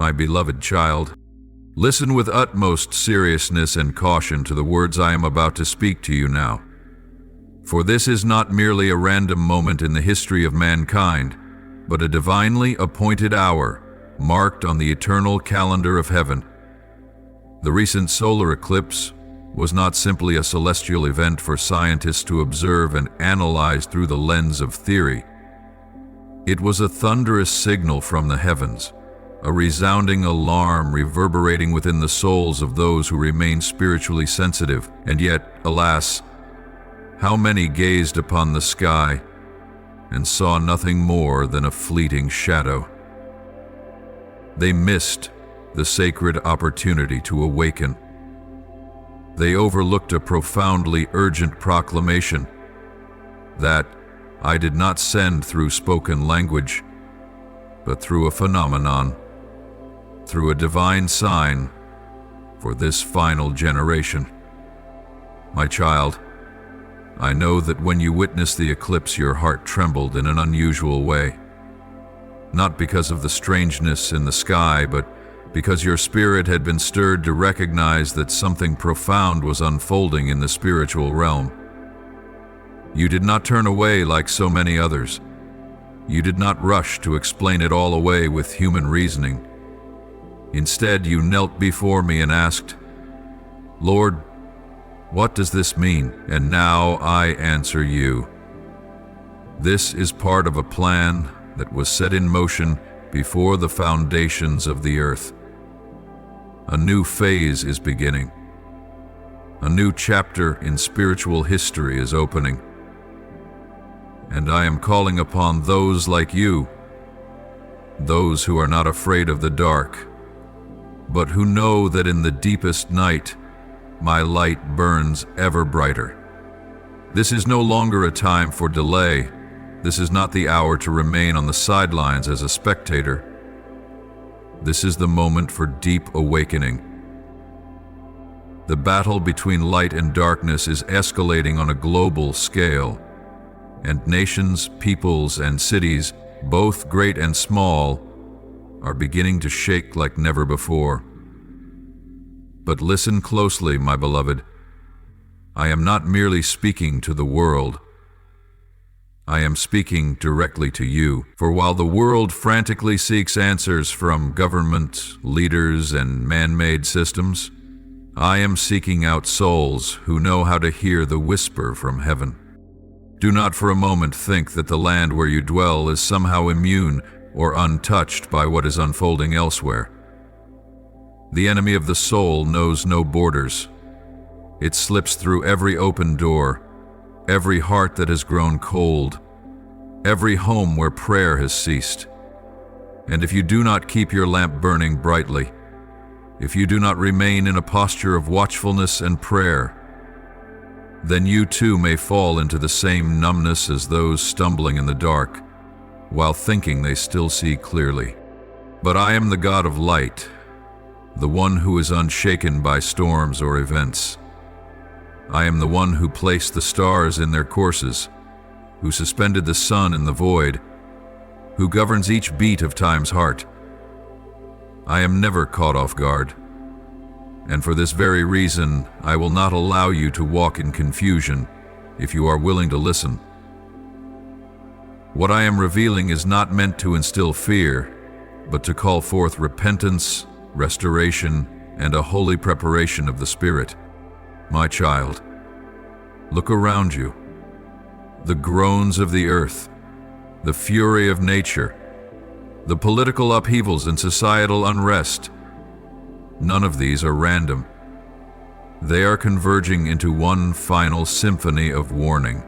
My beloved child, listen with utmost seriousness and caution to the words I am about to speak to you now. For this is not merely a random moment in the history of mankind, but a divinely appointed hour marked on the eternal calendar of heaven. The recent solar eclipse was not simply a celestial event for scientists to observe and analyze through the lens of theory. It was a thunderous signal from the heavens, a resounding alarm reverberating within the souls of those who remain spiritually sensitive. And yet, alas, how many gazed upon the sky and saw nothing more than a fleeting shadow? They missed the sacred opportunity to awaken. They overlooked a profoundly urgent proclamation that I did not send through spoken language, but through a phenomenon, through a divine sign for this final generation. My child, I know that when you witnessed the eclipse, your heart trembled in an unusual way. Not because of the strangeness in the sky, but because your spirit had been stirred to recognize that something profound was unfolding in the spiritual realm. You did not turn away like so many others. You did not rush to explain it all away with human reasoning. Instead, you knelt before me and asked, "Lord, what does this mean?" And now I answer you. This is part of a plan that was set in motion before the foundations of the earth. A new phase is beginning. A new chapter in spiritual history is opening. And I am calling upon those like you, those who are not afraid of the dark, but who know that in the deepest night, my light burns ever brighter. This is no longer a time for delay. This is not the hour to remain on the sidelines as a spectator. This is the moment for deep awakening. The battle between light and darkness is escalating on a global scale, and nations, peoples, and cities, both great and small, are beginning to shake like never before. But listen closely, my beloved. I am not merely speaking to the world. I am speaking directly to you. For while the world frantically seeks answers from government, leaders, and man-made systems, I am seeking out souls who know how to hear the whisper from heaven. Do not for a moment think that the land where you dwell is somehow immune or untouched by what is unfolding elsewhere. The enemy of the soul knows no borders. It slips through every open door, every heart that has grown cold, every home where prayer has ceased. And if you do not keep your lamp burning brightly, if you do not remain in a posture of watchfulness and prayer, then you too may fall into the same numbness as those stumbling in the dark, while thinking they still see clearly. But I am the God of light, the one who is unshaken by storms or events. I am the one who placed the stars in their courses, who suspended the sun in the void, who governs each beat of time's heart. I am never caught off guard, and for this very reason, I will not allow you to walk in confusion if you are willing to listen. What I am revealing is not meant to instill fear, but to call forth repentance, restoration, and a holy preparation of the Spirit. My child, look around you. The groans of the earth, the fury of nature, the political upheavals and societal unrest, none of these are random. They are converging into one final symphony of warning.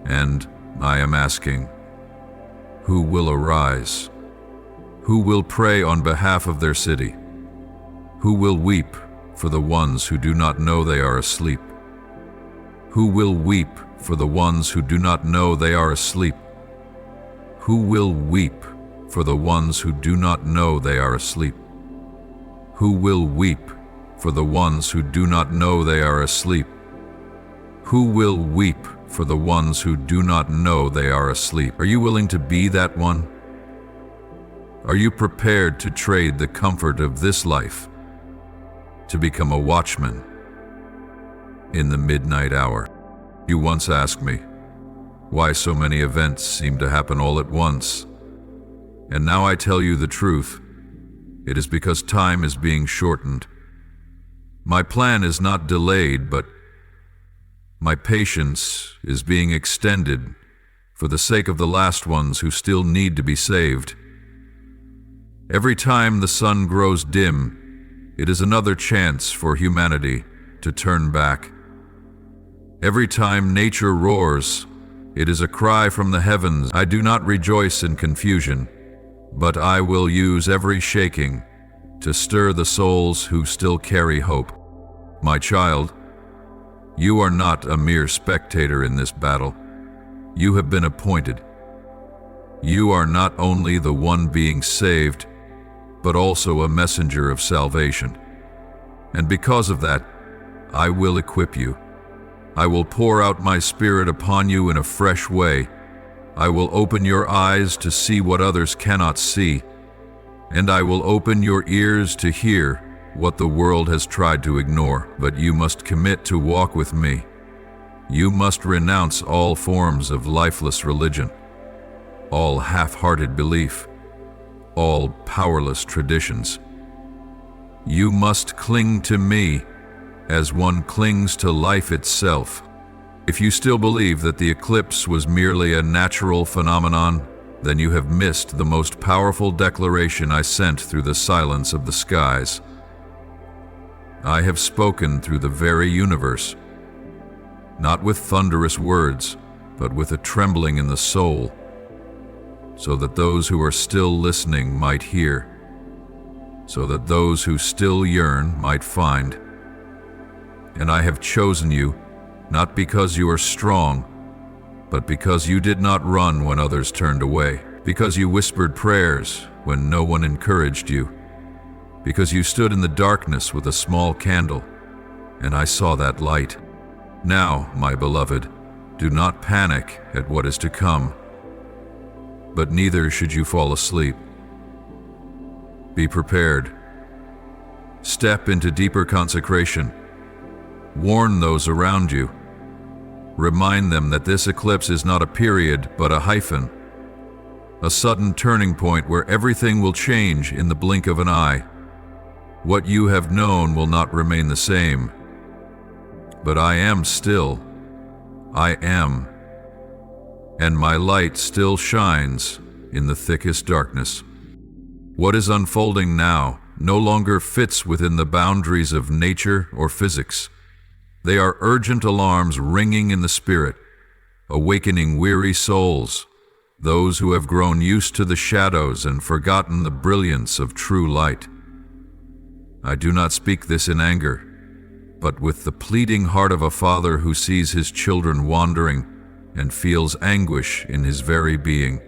And I am asking, who will arise? Who will pray on behalf of their city? Who will weep for the ones who do not know they are asleep? Who will weep for the ones who do not know they are asleep? Who will weep for the ones who do not know they are asleep? Who will weep for the ones who do not know they are asleep? Who will weep for the ones who do not know they are asleep? Are you willing to be that one? Are you prepared to trade the comfort of this life to become a watchman in the midnight hour? You once asked me why so many events seem to happen all at once. And now I tell you the truth. It is because time is being shortened. My plan is not delayed, but my patience is being extended for the sake of the last ones who still need to be saved. Every time the sun grows dim, it is another chance for humanity to turn back. Every time nature roars, it is a cry from the heavens. I do not rejoice in confusion, but I will use every shaking to stir the souls who still carry hope. My child, you are not a mere spectator in this battle. You have been appointed. You are not only the one being saved, but also a messenger of salvation. And because of that, I will equip you. I will pour out my Spirit upon you in a fresh way. I will open your eyes to see what others cannot see, and I will open your ears to hear what the world has tried to ignore. But you must commit to walk with me. You must renounce all forms of lifeless religion, all half-hearted belief, all powerless traditions. You must cling to me as one clings to life itself. If you still believe that the eclipse was merely a natural phenomenon, then you have missed the most powerful declaration I sent through the silence of the skies. I have spoken through the very universe, not with thunderous words, but with a trembling in the soul, so that those who are still listening might hear, so that those who still yearn might find. And I have chosen you, not because you are strong, but because you did not run when others turned away, because you whispered prayers when no one encouraged you, because you stood in the darkness with a small candle, and I saw that light. Now, my beloved, do not panic at what is to come, but neither should you fall asleep. Be prepared. Step into deeper consecration. Warn those around you. Remind them that this eclipse is not a period, but a hyphen, a sudden turning point where everything will change in the blink of an eye. What you have known will not remain the same. But I am still. I am. And my light still shines in the thickest darkness. What is unfolding now no longer fits within the boundaries of nature or physics. They are urgent alarms ringing in the spirit, awakening weary souls, those who have grown used to the shadows and forgotten the brilliance of true light. I do not speak this in anger, but with the pleading heart of a father who sees his children wandering and feels anguish in his very being.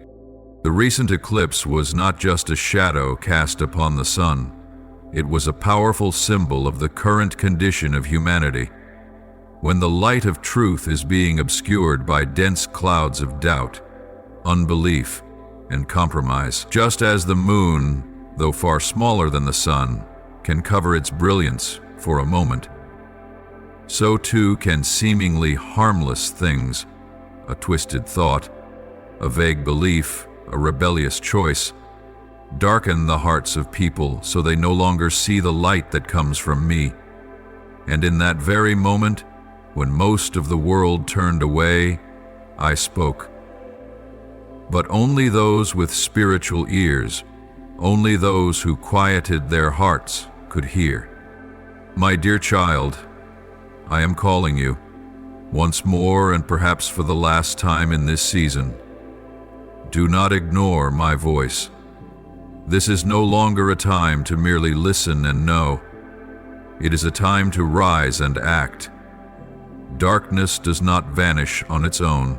The recent eclipse was not just a shadow cast upon the sun. It was a powerful symbol of the current condition of humanity. When the light of truth is being obscured by dense clouds of doubt, unbelief, and compromise, just as the moon, though far smaller than the sun, can cover its brilliance for a moment, so too can seemingly harmless things, a twisted thought, a vague belief, a rebellious choice, darken the hearts of people so they no longer see the light that comes from me. And in that very moment, when most of the world turned away, I spoke. But only those with spiritual ears, only those who quieted their hearts could hear. My dear child, I am calling you, once more and perhaps for the last time in this season. Do not ignore my voice. This is no longer a time to merely listen and know. It is a time to rise and act. Darkness does not vanish on its own.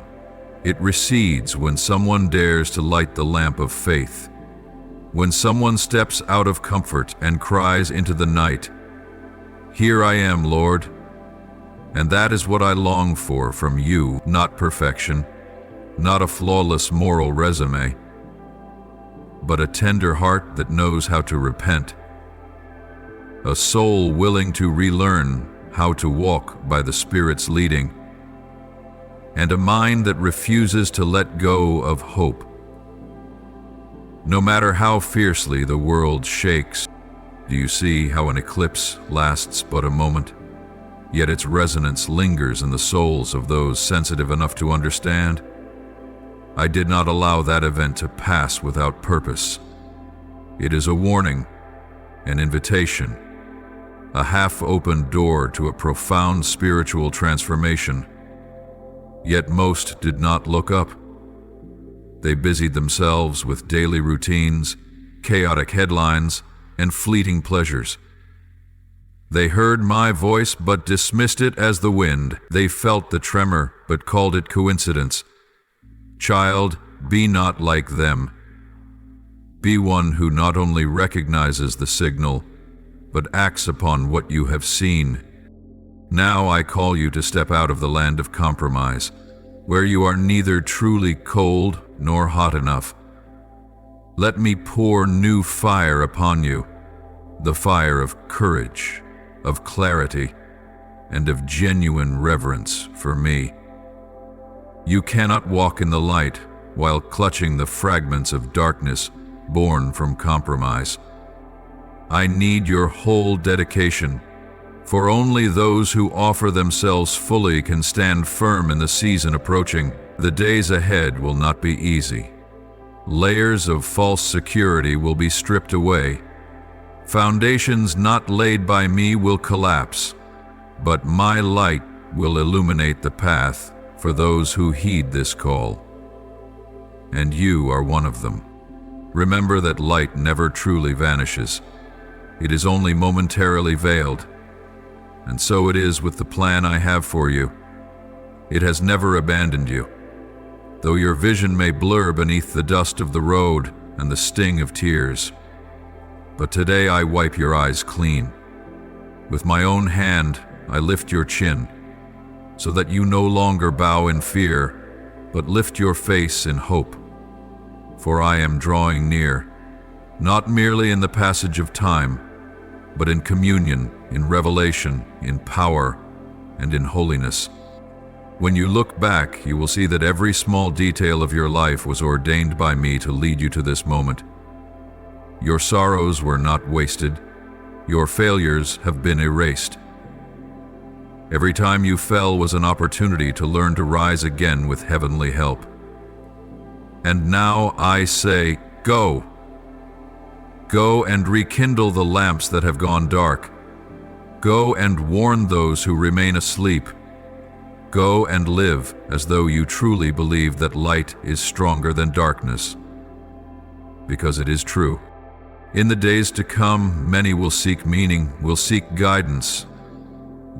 It recedes when someone dares to light the lamp of faith. When someone steps out of comfort and cries into the night, "Here I am, Lord." And that is what I long for from you, not perfection, not a flawless moral resume, but a tender heart that knows how to repent, a soul willing to relearn how to walk by the Spirit's leading, and a mind that refuses to let go of hope. No matter how fiercely the world shakes, do you see how an eclipse lasts but a moment, yet its resonance lingers in the souls of those sensitive enough to understand? I did not allow that event to pass without purpose. It is a warning, an invitation, a half-opened door to a profound spiritual transformation. Yet most did not look up. They busied themselves with daily routines, chaotic headlines, and fleeting pleasures. They heard my voice but dismissed it as the wind. They felt the tremor but called it coincidence. Child, be not like them. Be one who not only recognizes the signal, but acts upon what you have seen. Now I call you to step out of the land of compromise, where you are neither truly cold nor hot enough. Let me pour new fire upon you, the fire of courage, of clarity, and of genuine reverence for me. You cannot walk in the light while clutching the fragments of darkness born from compromise. I need your whole dedication, for only those who offer themselves fully can stand firm in the season approaching. The days ahead will not be easy. Layers of false security will be stripped away. Foundations not laid by me will collapse, but my light will illuminate the path for those who heed this call. And you are one of them. Remember that light never truly vanishes. It is only momentarily veiled. And so it is with the plan I have for you. It has never abandoned you. Though your vision may blur beneath the dust of the road and the sting of tears. But today I wipe your eyes clean. With my own hand, I lift your chin, so that you no longer bow in fear, but lift your face in hope. For I am drawing near, not merely in the passage of time, but in communion, in revelation, in power, and in holiness. When you look back, you will see that every small detail of your life was ordained by me to lead you to this moment. Your sorrows were not wasted. Your failures have been erased. Every time you fell was an opportunity to learn to rise again with heavenly help. And now I say, go. Go and rekindle the lamps that have gone dark. Go and warn those who remain asleep. Go and live as though you truly believe that light is stronger than darkness. Because it is true. In the days to come, many will seek meaning, will seek guidance,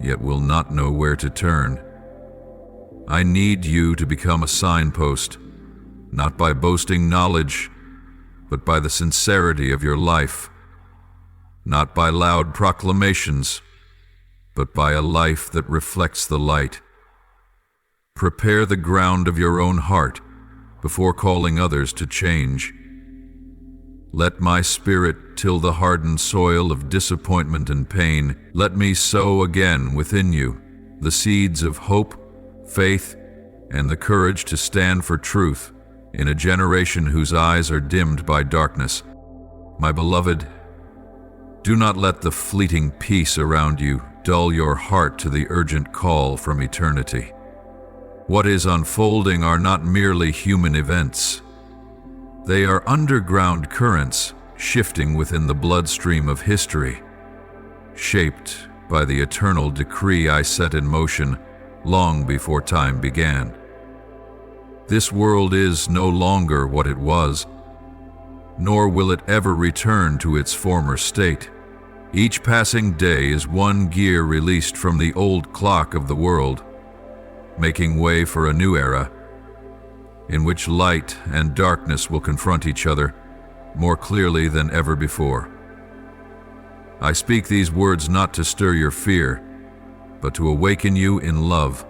yet will not know where to turn. I need you to become a signpost, not by boasting knowledge, but by the sincerity of your life, not by loud proclamations, but by a life that reflects the light. Prepare the ground of your own heart before calling others to change. Let my spirit till the hardened soil of disappointment and pain. Let me sow again within you the seeds of hope, faith, and the courage to stand for truth in a generation whose eyes are dimmed by darkness. My beloved, do not let the fleeting peace around you dull your heart to the urgent call from eternity. What is unfolding are not merely human events. They are underground currents shifting within the bloodstream of history, shaped by the eternal decree I set in motion long before time began. This world is no longer what it was, nor will it ever return to its former state. Each passing day is one gear released from the old clock of the world, making way for a new era, in which light and darkness will confront each other more clearly than ever before. I speak these words not to stir your fear, but to awaken you in love.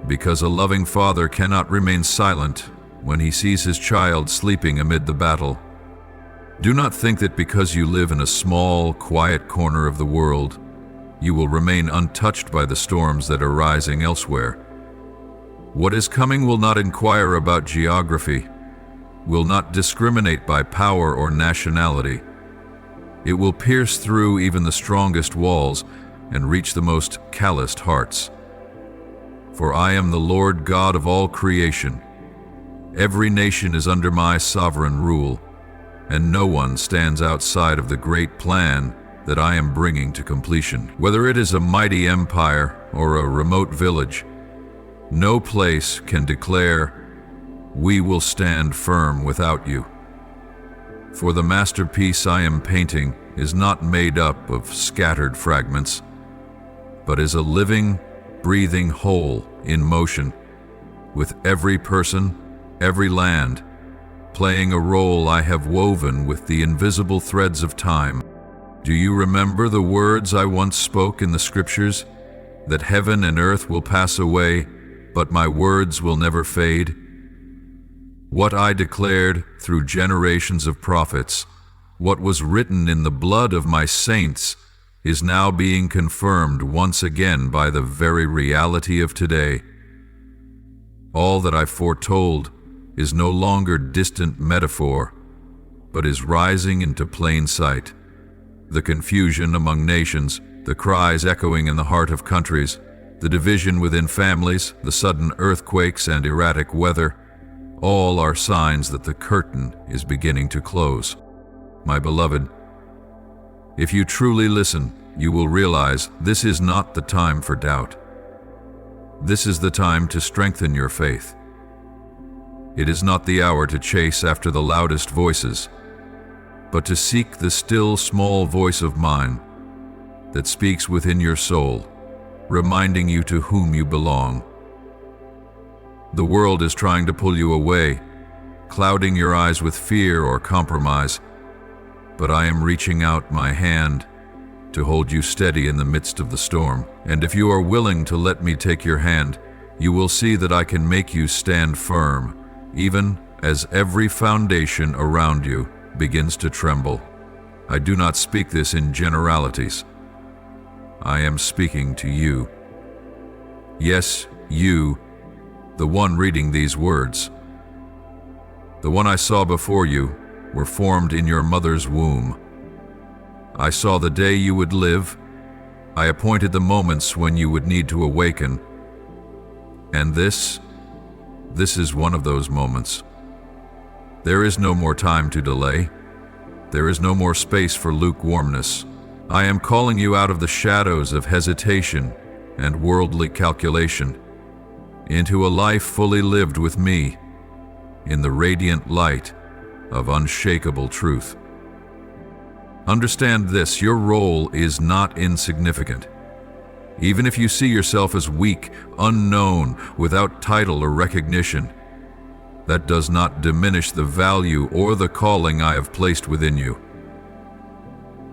Because a loving father cannot remain silent when he sees his child sleeping amid the battle. Do not think that because you live in a small, quiet corner of the world, you will remain untouched by the storms that are rising elsewhere. What is coming will not inquire about geography, will not discriminate by power or nationality. It will pierce through even the strongest walls and reach the most calloused hearts. For I am the Lord God of all creation. Every nation is under my sovereign rule, and no one stands outside of the great plan that I am bringing to completion. Whether it is a mighty empire or a remote village, no place can declare, "We will stand firm without you." For the masterpiece I am painting is not made up of scattered fragments, but is a living, breathing whole in motion, with every person, every land, playing a role I have woven with the invisible threads of time. Do you remember the words I once spoke in the scriptures, that heaven and earth will pass away, but my words will never fade? What I declared through generations of prophets, what was written in the blood of my saints, is now being confirmed once again by the very reality of today. All that I foretold is no longer distant metaphor, but is rising into plain sight. The confusion among nations, the cries echoing in the heart of countries, the division within families, the sudden earthquakes and erratic weather, all are signs that the curtain is beginning to close. My beloved, if you truly listen, you will realize this is not the time for doubt. This is the time to strengthen your faith. It is not the hour to chase after the loudest voices, but to seek the still small voice of mine that speaks within your soul, reminding you to whom you belong. The world is trying to pull you away, clouding your eyes with fear or compromise, but I am reaching out my hand to hold you steady in the midst of the storm. And if you are willing to let me take your hand, you will see that I can make you stand firm, even as every foundation around you begins to tremble. I do not speak this in generalities. I am speaking to you. Yes, you, the one reading these words. The one I saw before you were formed in your mother's womb. I saw the day you would live. I appointed the moments when you would need to awaken. And this is one of those moments. There is no more time to delay. There is no more space for lukewarmness. I am calling you out of the shadows of hesitation and worldly calculation into a life fully lived with me in the radiant light of unshakable truth. Understand this, your role is not insignificant. Even if you see yourself as weak, unknown, without title or recognition, that does not diminish the value or the calling I have placed within you.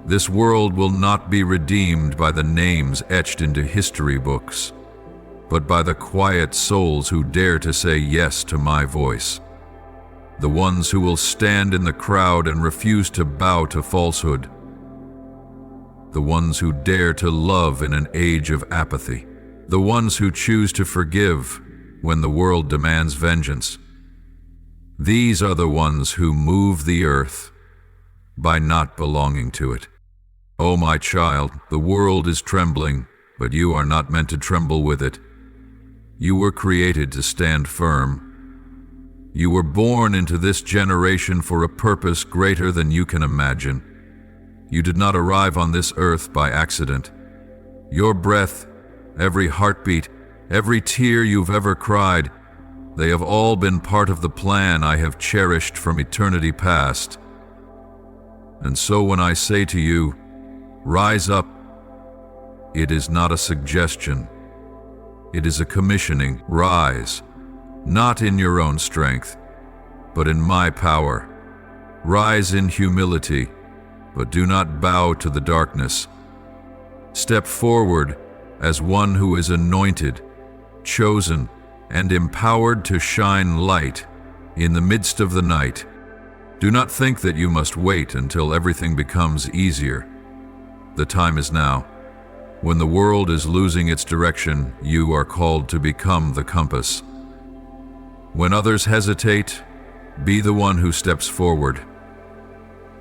This world will not be redeemed by the names etched into history books, but by the quiet souls who dare to say yes to my voice. The ones who will stand in the crowd and refuse to bow to falsehood. The ones who dare to love in an age of apathy. The ones who choose to forgive when the world demands vengeance. These are the ones who move the earth by not belonging to it. Oh, my child, the world is trembling, but you are not meant to tremble with it. You were created to stand firm. You were born into this generation for a purpose greater than you can imagine. You did not arrive on this earth by accident. Your breath, every heartbeat, every tear you've ever cried, they have all been part of the plan I have cherished from eternity past. And so when I say to you, rise up, it is not a suggestion. It is a commissioning. Rise, not in your own strength, but in my power. Rise in humility, but do not bow to the darkness. Step forward as one who is anointed, chosen, and empowered to shine light in the midst of the night. Do not think that you must wait until everything becomes easier. The time is now. When the world is losing its direction, you are called to become the compass. When others hesitate, be the one who steps forward.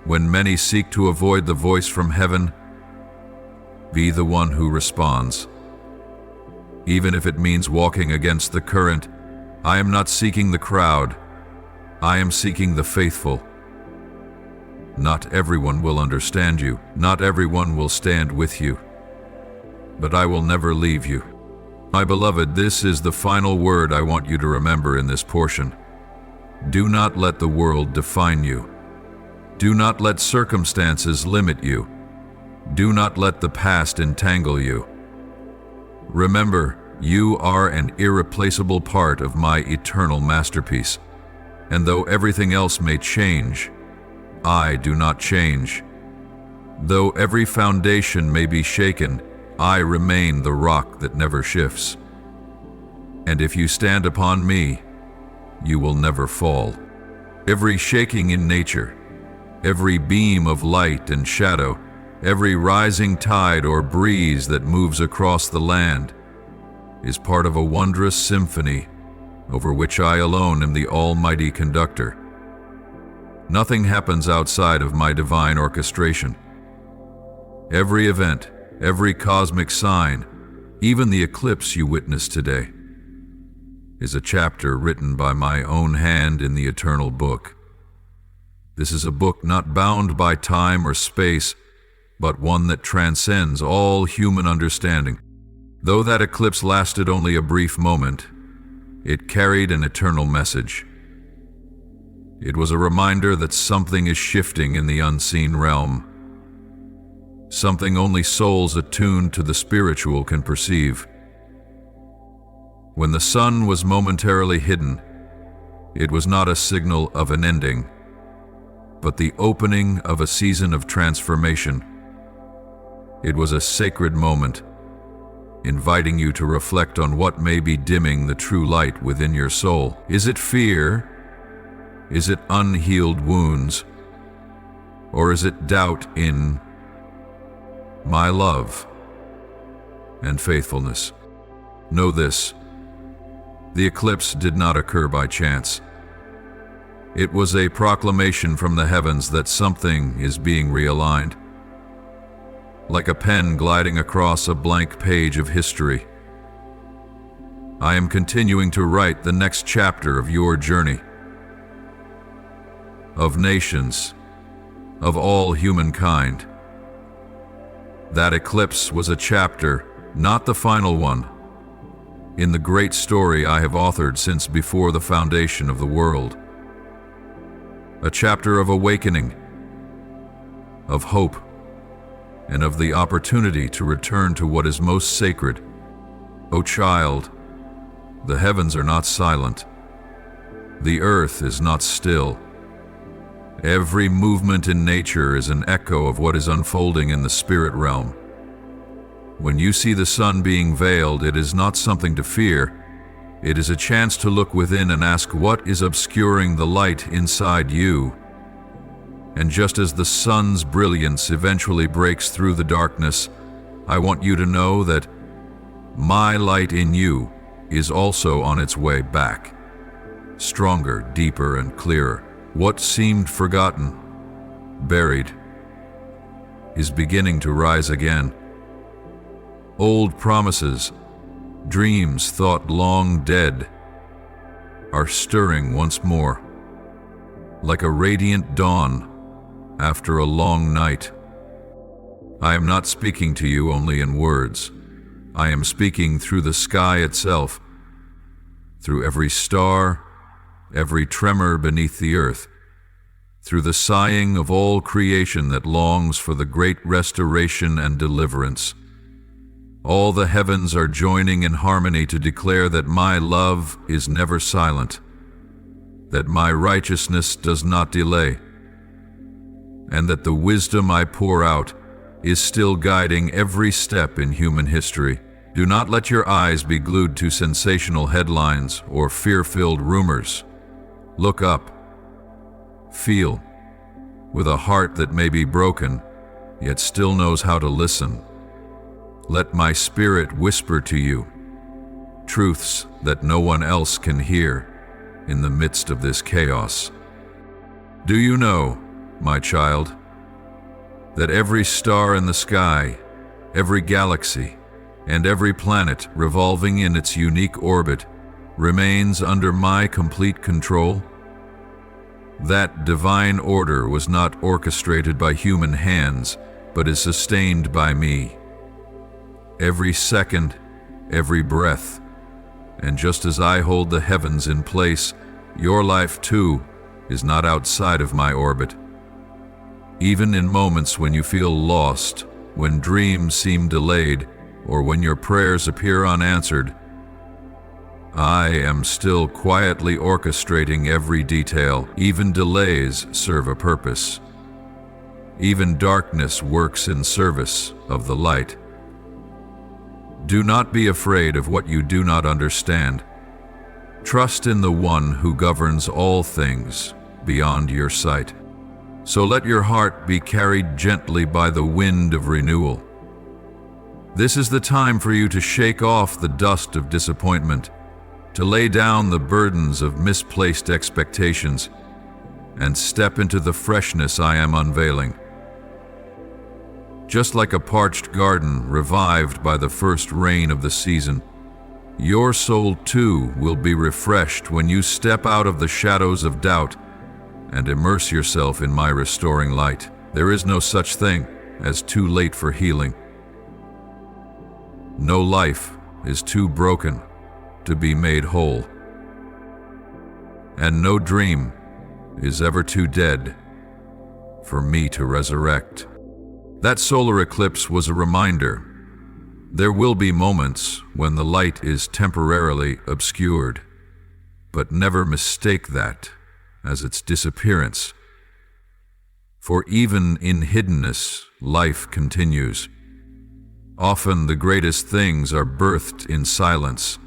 When many seek to avoid the voice from heaven, be the one who responds. Even if it means walking against the current, I am not seeking the crowd. I am seeking the faithful. Not everyone will understand you. Not everyone will stand with you. But I will never leave you. My beloved, this is the final word I want you to remember in this portion. Do not let the world define you. Do not let circumstances limit you. Do not let the past entangle you. Remember, you are an irreplaceable part of my eternal masterpiece. And though everything else may change, I do not change. Though every foundation may be shaken, I remain the rock that never shifts. And if you stand upon me, you will never fall. Every shaking in nature, every beam of light and shadow, every rising tide or breeze that moves across the land is part of a wondrous symphony over which I alone am the almighty conductor. Nothing happens outside of my divine orchestration. Every event, every cosmic sign, even the eclipse you witnessed today, is a chapter written by my own hand in the eternal book. This is a book not bound by time or space, but one that transcends all human understanding. Though that eclipse lasted only a brief moment, it carried an eternal message. It was a reminder that something is shifting in the unseen realm, something only souls attuned to the spiritual can perceive. When the sun was momentarily hidden, it was not a signal of an ending, but the opening of a season of transformation. It was a sacred moment, inviting you to reflect on what may be dimming the true light within your soul. Is it fear? Is it unhealed wounds? Or is it doubt in my love and faithfulness? Know this: the eclipse did not occur by chance. It was a proclamation from the heavens that something is being realigned. Like a pen gliding across a blank page of history, I am continuing to write the next chapter of your journey, of nations, of all humankind. That eclipse was a chapter, not the final one, in the great story I have authored since before the foundation of the world. A chapter of awakening, of hope, and of the opportunity to return to what is most sacred. O child, the heavens are not silent. The earth is not still. Every movement in nature is an echo of what is unfolding in the spirit realm. When you see the sun being veiled, it is not something to fear. It is a chance to look within and ask what is obscuring the light inside you. And just as the sun's brilliance eventually breaks through the darkness, I want you to know that my light in you is also on its way back, stronger, deeper, and clearer. What seemed forgotten, buried, is beginning to rise again. Old promises, dreams thought long dead, are stirring once more, like a radiant dawn after a long night. I am not speaking to you only in words. I am speaking through the sky itself, through every star, every tremor beneath the earth, through the sighing of all creation that longs for the great restoration and deliverance. All the heavens are joining in harmony to declare that my love is never silent, that my righteousness does not delay, and that the wisdom I pour out is still guiding every step in human history. Do not let your eyes be glued to sensational headlines or fear-filled rumors. Look up. Feel, with a heart that may be broken, yet still knows how to listen. Let my spirit whisper to you truths that no one else can hear in the midst of this chaos. Do you know, my child, that every star in the sky, every galaxy, and every planet revolving in its unique orbit remains under my complete control? That divine order was not orchestrated by human hands, but is sustained by me. Every second, every breath, and just as I hold the heavens in place, your life too is not outside of my orbit. Even in moments when you feel lost, when dreams seem delayed, or when your prayers appear unanswered, I am still quietly orchestrating every detail. Even delays serve a purpose. Even darkness works in service of the light. Do not be afraid of what you do not understand. Trust in the one who governs all things beyond your sight. So let your heart be carried gently by the wind of renewal. This is the time for you to shake off the dust of disappointment, to lay down the burdens of misplaced expectations, and step into the freshness I am unveiling. Just like a parched garden revived by the first rain of the season, your soul too will be refreshed when you step out of the shadows of doubt and immerse yourself in my restoring light. There is no such thing as too late for healing. No life is too broken to be made whole. And no dream is ever too dead for me to resurrect. That solar eclipse was a reminder. There will be moments when the light is temporarily obscured, but never mistake that as its disappearance. For even in hiddenness, life continues. Often the greatest things are birthed in silence.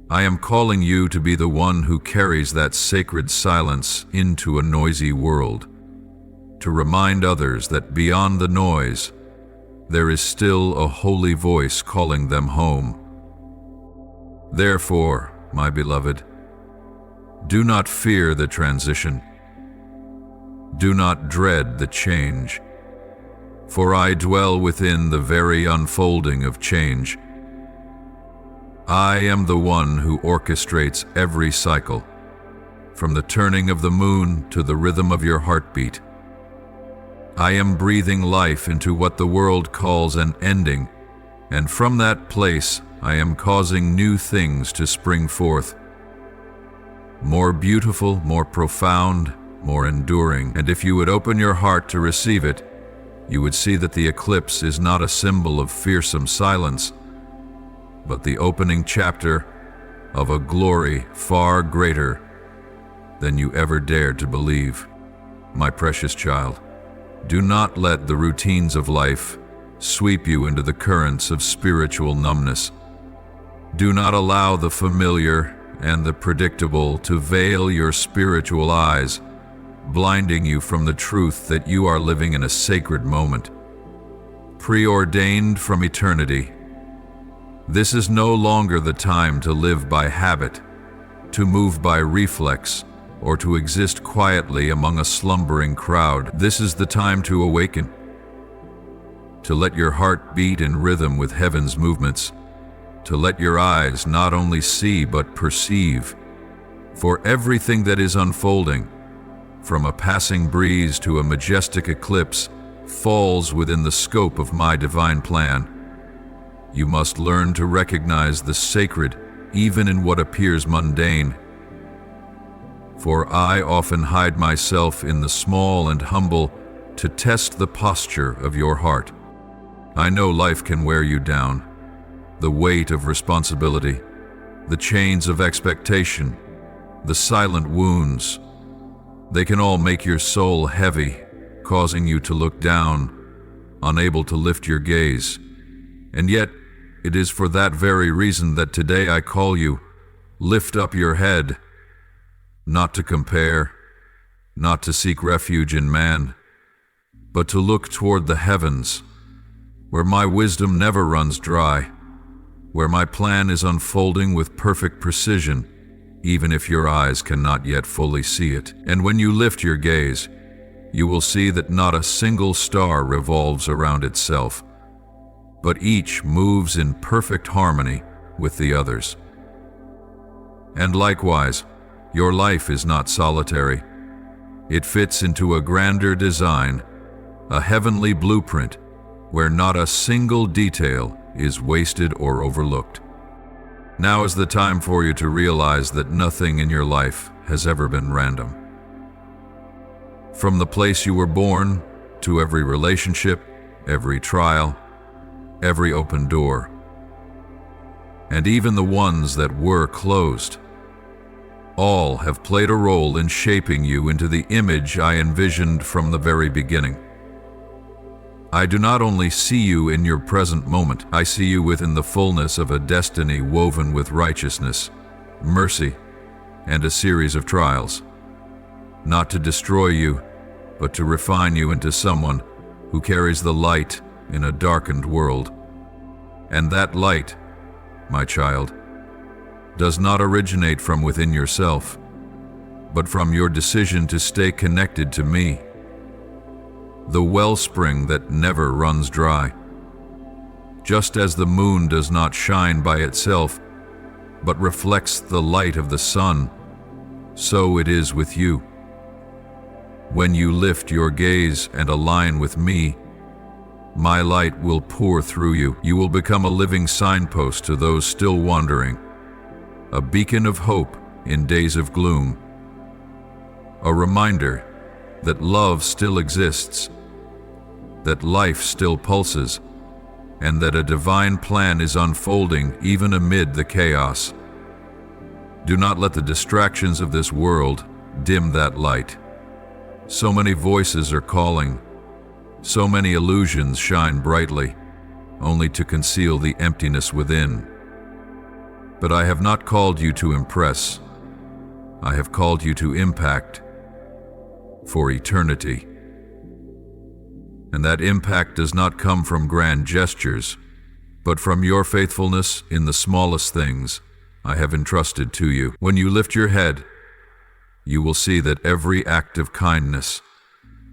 I am calling you to be the one who carries that sacred silence into a noisy world, to remind others that beyond the noise, there is still a holy voice calling them home. Therefore, my beloved, do not fear the transition. Do not dread the change, for I dwell within the very unfolding of change. I am the one who orchestrates every cycle, from the turning of the moon to the rhythm of your heartbeat. I am breathing life into what the world calls an ending, and from that place I am causing new things to spring forth. More beautiful, more profound, more enduring. And if you would open your heart to receive it, you would see that the eclipse is not a symbol of fearsome silence, but the opening chapter of a glory far greater than you ever dared to believe. My precious child, do not let the routines of life sweep you into the currents of spiritual numbness. Do not allow the familiar and the predictable to veil your spiritual eyes, blinding you from the truth that you are living in a sacred moment, preordained from eternity. This is no longer the time to live by habit, to move by reflex, or to exist quietly among a slumbering crowd. This is the time to awaken, to let your heart beat in rhythm with heaven's movements, to let your eyes not only see but perceive. For everything that is unfolding, from a passing breeze to a majestic eclipse, falls within the scope of my divine plan. You must learn to recognize the sacred even in what appears mundane. For I often hide myself in the small and humble to test the posture of your heart. I know life can wear you down. The weight of responsibility, the chains of expectation, the silent wounds, they can all make your soul heavy, causing you to look down, unable to lift your gaze. And yet, it is for that very reason that today I call you, lift up your head. not to compare, not to seek refuge in man, but to look toward the heavens, where my wisdom never runs dry, where my plan is unfolding with perfect precision, even if your eyes cannot yet fully see it. And when you lift your gaze, you will see that not a single star revolves around itself, but each moves in perfect harmony with the others. And likewise, your life is not solitary. It fits into a grander design, a heavenly blueprint, where not a single detail is wasted or overlooked. Now is the time for you to realize that nothing in your life has ever been random. From the place you were born, to every relationship, every trial, every open door, and even the ones that were closed, all have played a role in shaping you into the image I envisioned from the very beginning. I do not only see you in your present moment, I see you within the fullness of a destiny woven with righteousness, mercy, and a series of trials, not to destroy you, but to refine you into someone who carries the light in a darkened world. And that light, my child, does not originate from within yourself, but from your decision to stay connected to me, the wellspring that never runs dry. Just as the moon does not shine by itself, but reflects the light of the sun, so it is with you. When you lift your gaze and align with me, my light will pour through you. You will become a living signpost to those still wandering, a beacon of hope in days of gloom, a reminder that love still exists, that life still pulses, and that a divine plan is unfolding even amid the chaos. Do not let the distractions of this world dim that light. So many voices are calling, so many illusions shine brightly, only to conceal the emptiness within. But I have not called you to impress. I have called you to impact for eternity. And that impact does not come from grand gestures, but from your faithfulness in the smallest things I have entrusted to you. When you lift your head, you will see that every act of kindness,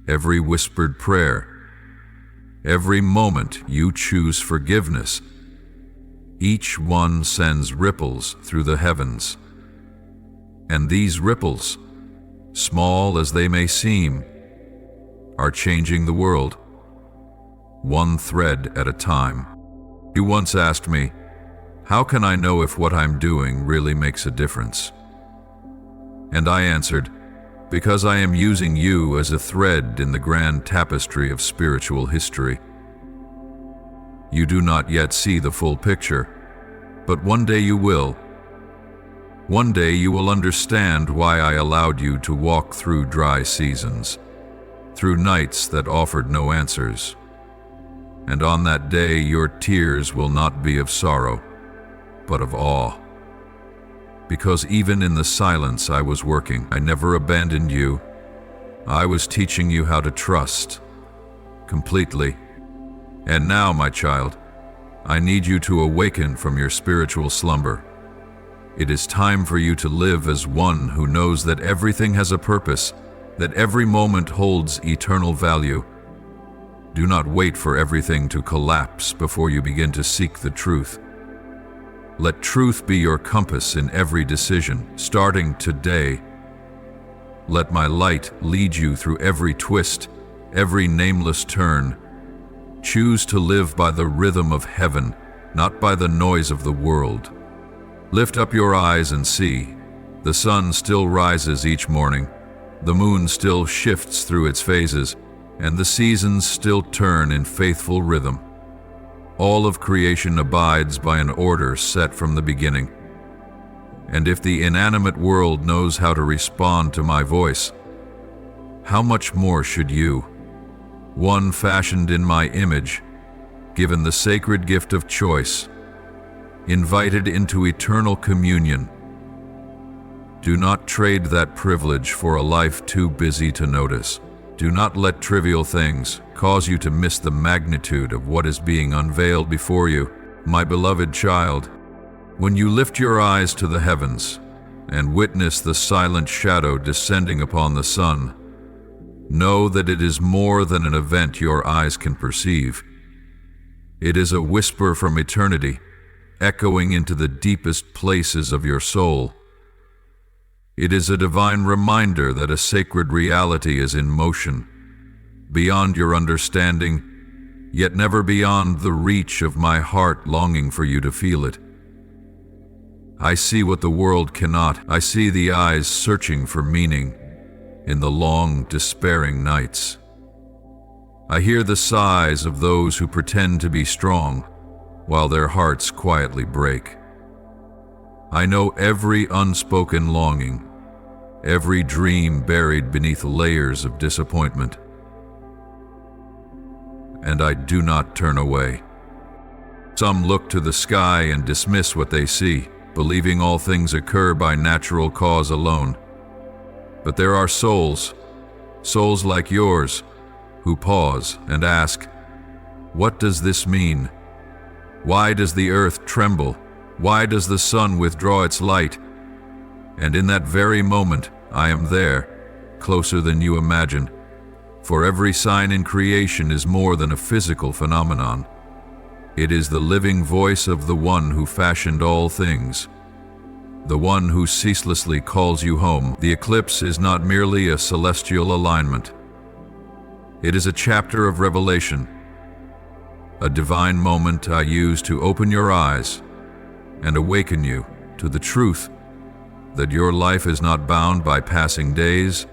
every whispered prayer, every moment you choose forgiveness, each one sends ripples through the heavens. And these ripples, small as they may seem, are changing the world, one thread at a time. You once asked me, how can I know if what I'm doing really makes a difference? And I answered, because I am using you as a thread in the grand tapestry of spiritual history. You do not yet see the full picture, but one day you will. One day you will understand why I allowed you to walk through dry seasons, through nights that offered no answers. And on that day your tears will not be of sorrow, but of awe. Because even in the silence I was working. I never abandoned you. I was teaching you how to trust completely. And now, my child, I need you to awaken from your spiritual slumber. It is time for you to live as one who knows that everything has a purpose, that every moment holds eternal value. Do not wait for everything to collapse before you begin to seek the truth. Let truth be your compass in every decision, starting today. Let my light lead you through every twist, every nameless turn. Choose to live by the rhythm of heaven, not by the noise of the world. Lift up your eyes and see. The sun still rises each morning. The moon still shifts through its phases, and the seasons still turn in faithful rhythm. All of creation abides by an order set from the beginning. And if the inanimate world knows how to respond to my voice, how much more should you, one fashioned in my image, given the sacred gift of choice, invited into eternal communion, Do not trade that privilege for a life too busy to notice. Do not let trivial things cause you to miss the magnitude of what is being unveiled before you. My beloved child, when you lift your eyes to the heavens and witness the silent shadow descending upon the sun, know that it is more than an event your eyes can perceive. It is a whisper from eternity, echoing into the deepest places of your soul. It is a divine reminder that a sacred reality is in motion, beyond your understanding, yet never beyond the reach of my heart longing for you to feel it. I see what the world cannot. I see the eyes searching for meaning in the long, despairing nights. I hear the sighs of those who pretend to be strong while their hearts quietly break. I know every unspoken longing, every dream buried beneath layers of disappointment. And I do not turn away. Some look to the sky and dismiss what they see, believing all things occur by natural cause alone. But there are souls like yours, who pause and ask, what does this mean? Why does the earth tremble? Why does the sun withdraw its light? And in that very moment, I am there, closer than you imagined. For every sign in creation is more than a physical phenomenon. It is the living voice of the one who fashioned all things, the one who ceaselessly calls you home. The eclipse is not merely a celestial alignment. It is a chapter of revelation, a divine moment I use to open your eyes and awaken you to the truth that your life is not bound by passing days,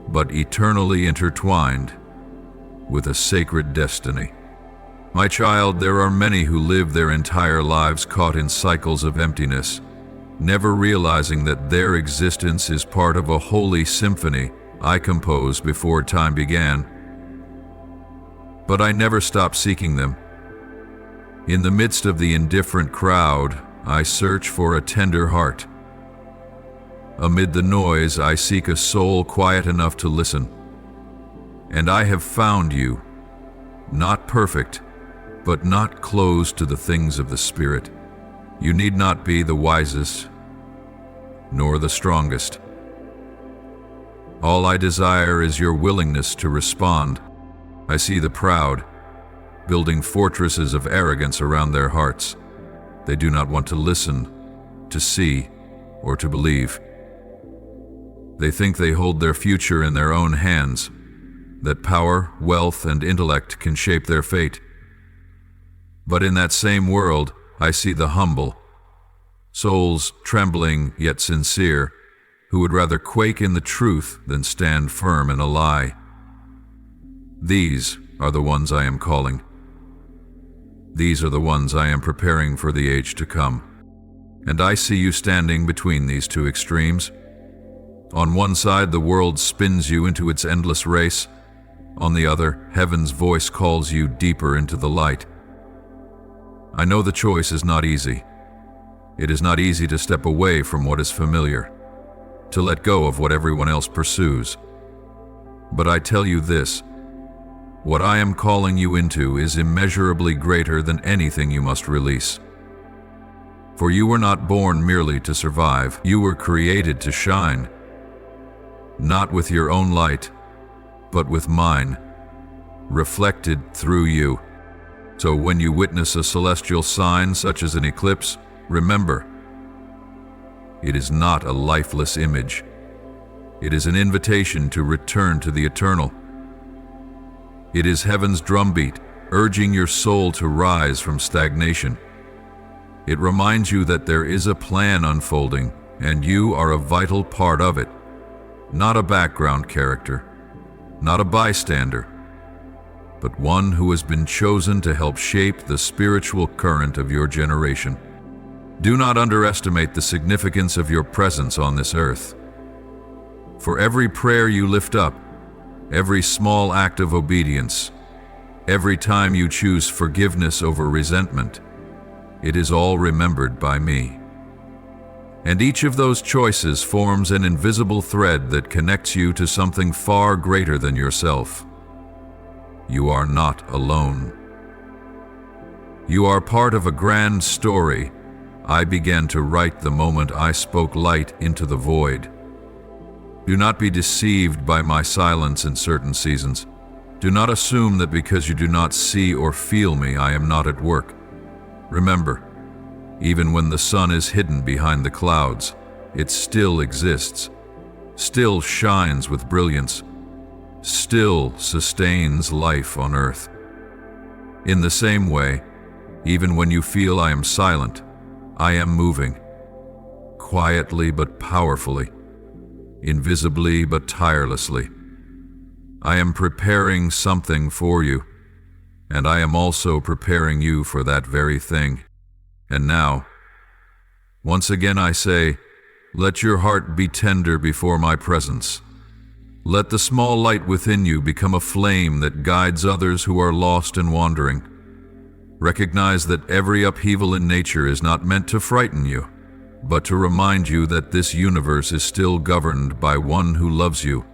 but eternally intertwined with a sacred destiny. My child, there are many who live their entire lives caught in cycles of emptiness, never realizing that their existence is part of a holy symphony I composed before time began. But I never stopped seeking them. In the midst of the indifferent crowd, I search for a tender heart. Amid the noise, I seek a soul quiet enough to listen. And I have found you, not perfect, but not closed to the things of the Spirit. You need not be the wisest, nor the strongest. All I desire is your willingness to respond. I see the proud, building fortresses of arrogance around their hearts. They do not want to listen, to see, or to believe. They think they hold their future in their own hands, that power, wealth, and intellect can shape their fate. But in that same world, I see the humble, souls trembling yet sincere, who would rather quake in the truth than stand firm in a lie. These are the ones I am calling. These are the ones I am preparing for the age to come. And I see you standing between these two extremes. On one side, the world spins you into its endless race. On the other, heaven's voice calls you deeper into the light. I know the choice is not easy. It is not easy to step away from what is familiar, to let go of what everyone else pursues. But I tell you this, what I am calling you into is immeasurably greater than anything you must release. For you were not born merely to survive, you were created to shine. Not with your own light, but with mine, reflected through you. So when you witness a celestial sign such as an eclipse, remember, it is not a lifeless image. It is an invitation to return to the eternal. It is heaven's drumbeat, urging your soul to rise from stagnation. It reminds you that there is a plan unfolding, and you are a vital part of it. Not a background character, not a bystander, but one who has been chosen to help shape the spiritual current of your generation. Do not underestimate the significance of your presence on this earth. For every prayer you lift up, every small act of obedience, every time you choose forgiveness over resentment, it is all remembered by me. And each of those choices forms an invisible thread that connects you to something far greater than yourself. You are not alone. You are part of a grand story I began to write the moment I spoke light into the void. Do not be deceived by my silence in certain seasons. Do not assume that because you do not see or feel me, I am not at work. Remember, even when the sun is hidden behind the clouds, it still exists, still shines with brilliance, still sustains life on earth. In the same way, even when you feel I am silent, I am moving, quietly but powerfully, invisibly but tirelessly. I am preparing something for you, and I am also preparing you for that very thing. And now, once again I say, let your heart be tender before my presence. Let the small light within you become a flame that guides others who are lost and wandering. Recognize that every upheaval in nature is not meant to frighten you, but to remind you that this universe is still governed by one who loves you,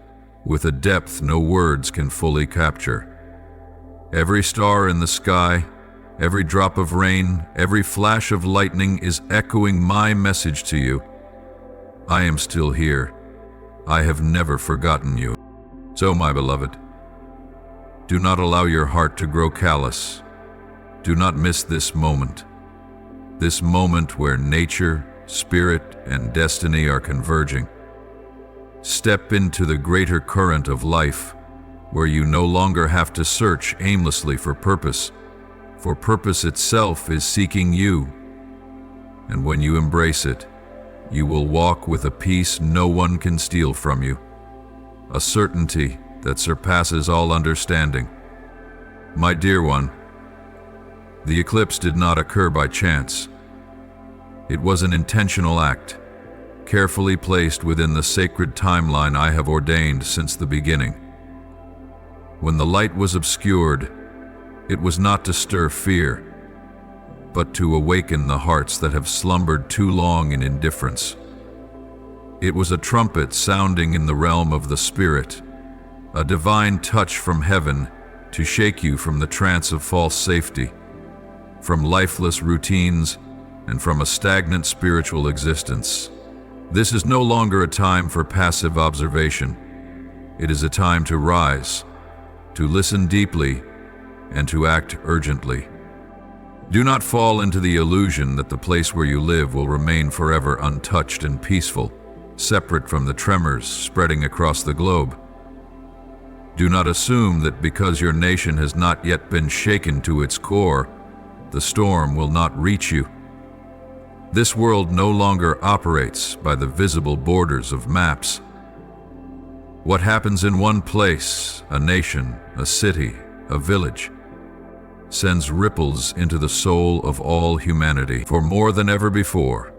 with a depth no words can fully capture. Every star in the sky, every drop of rain, every flash of lightning is echoing my message to you. I am still here. I have never forgotten you. So, my beloved, do not allow your heart to grow callous. Do not miss this moment where nature, spirit, and destiny are converging. Step into the greater current of life, where you no longer have to search aimlessly for purpose itself is seeking you. And when you embrace it, you will walk with a peace no one can steal from you, a certainty that surpasses all understanding. My dear one, the eclipse did not occur by chance. It was an intentional act, carefully placed within the sacred timeline I have ordained since the beginning. When the light was obscured, it was not to stir fear, but to awaken the hearts that have slumbered too long in indifference. It was a trumpet sounding in the realm of the spirit, a divine touch from heaven to shake you from the trance of false safety, from lifeless routines, and from a stagnant spiritual existence. This is no longer a time for passive observation. It is a time to rise, to listen deeply, and to act urgently. Do not fall into the illusion that the place where you live will remain forever untouched and peaceful, separate from the tremors spreading across the globe. Do not assume that because your nation has not yet been shaken to its core, the storm will not reach you. This world no longer operates by the visible borders of maps. What happens in one place, a nation, a city, a village, sends ripples into the soul of all humanity. For more than ever before,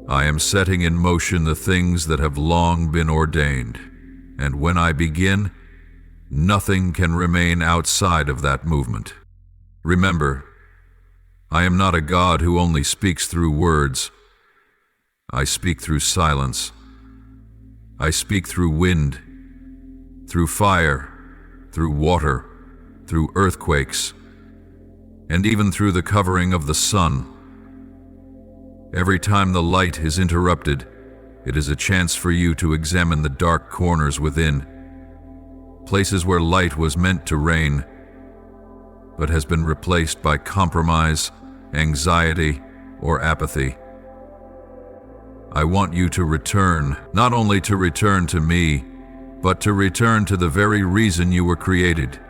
I am setting in motion the things that have long been ordained, and when I begin, nothing can remain outside of that movement. Remember, I am not a God who only speaks through words. I speak through silence. I speak through wind, through fire, through water, through earthquakes, and even through the covering of the sun. Every time the light is interrupted, it is a chance for you to examine the dark corners within, places where light was meant to reign, but has been replaced by compromise, anxiety, or apathy. I want you to return, not only to return to me, but to return to the very reason you were created.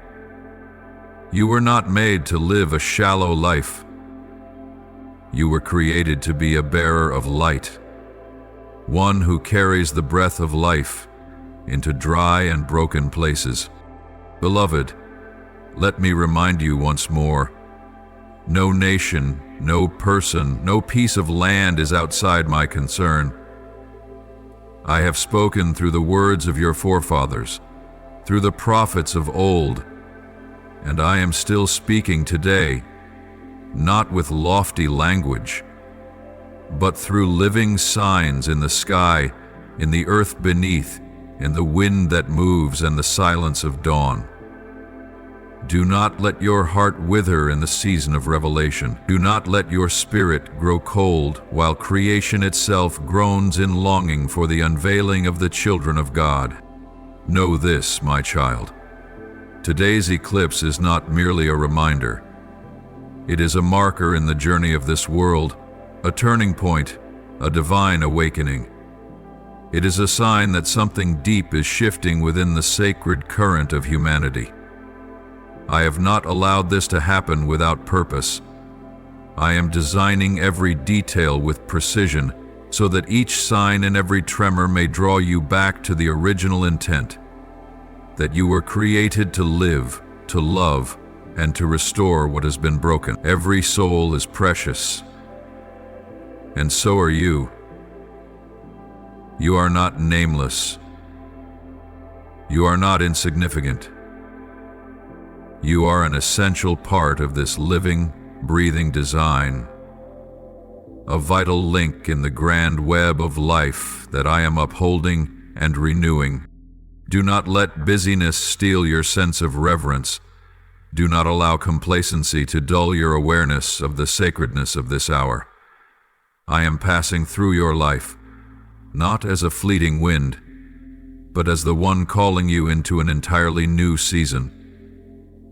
You were not made to live a shallow life. You were created to be a bearer of light, one who carries the breath of life into dry and broken places. Beloved, let me remind you once more, no nation, no person, no piece of land is outside my concern. I have spoken through the words of your forefathers, through the prophets of old, and I am still speaking today, not with lofty language, but through living signs in the sky, in the earth beneath, in the wind that moves and the silence of dawn. Do not let your heart wither in the season of revelation. Do not let your spirit grow cold while creation itself groans in longing for the unveiling of the children of God. Know this, my child. Today's eclipse is not merely a reminder. It is a marker in the journey of this world, a turning point, a divine awakening. It is a sign that something deep is shifting within the sacred current of humanity. I have not allowed this to happen without purpose. I am designing every detail with precision so that each sign and every tremor may draw you back to the original intent, that you were created to live, to love, and to restore what has been broken. Every soul is precious, and so are you. You are not nameless. You are not insignificant. You are an essential part of this living, breathing design, a vital link in the grand web of life that I am upholding and renewing. Do not let busyness steal your sense of reverence. Do not allow complacency to dull your awareness of the sacredness of this hour. I am passing through your life, not as a fleeting wind, but as the one calling you into an entirely new season,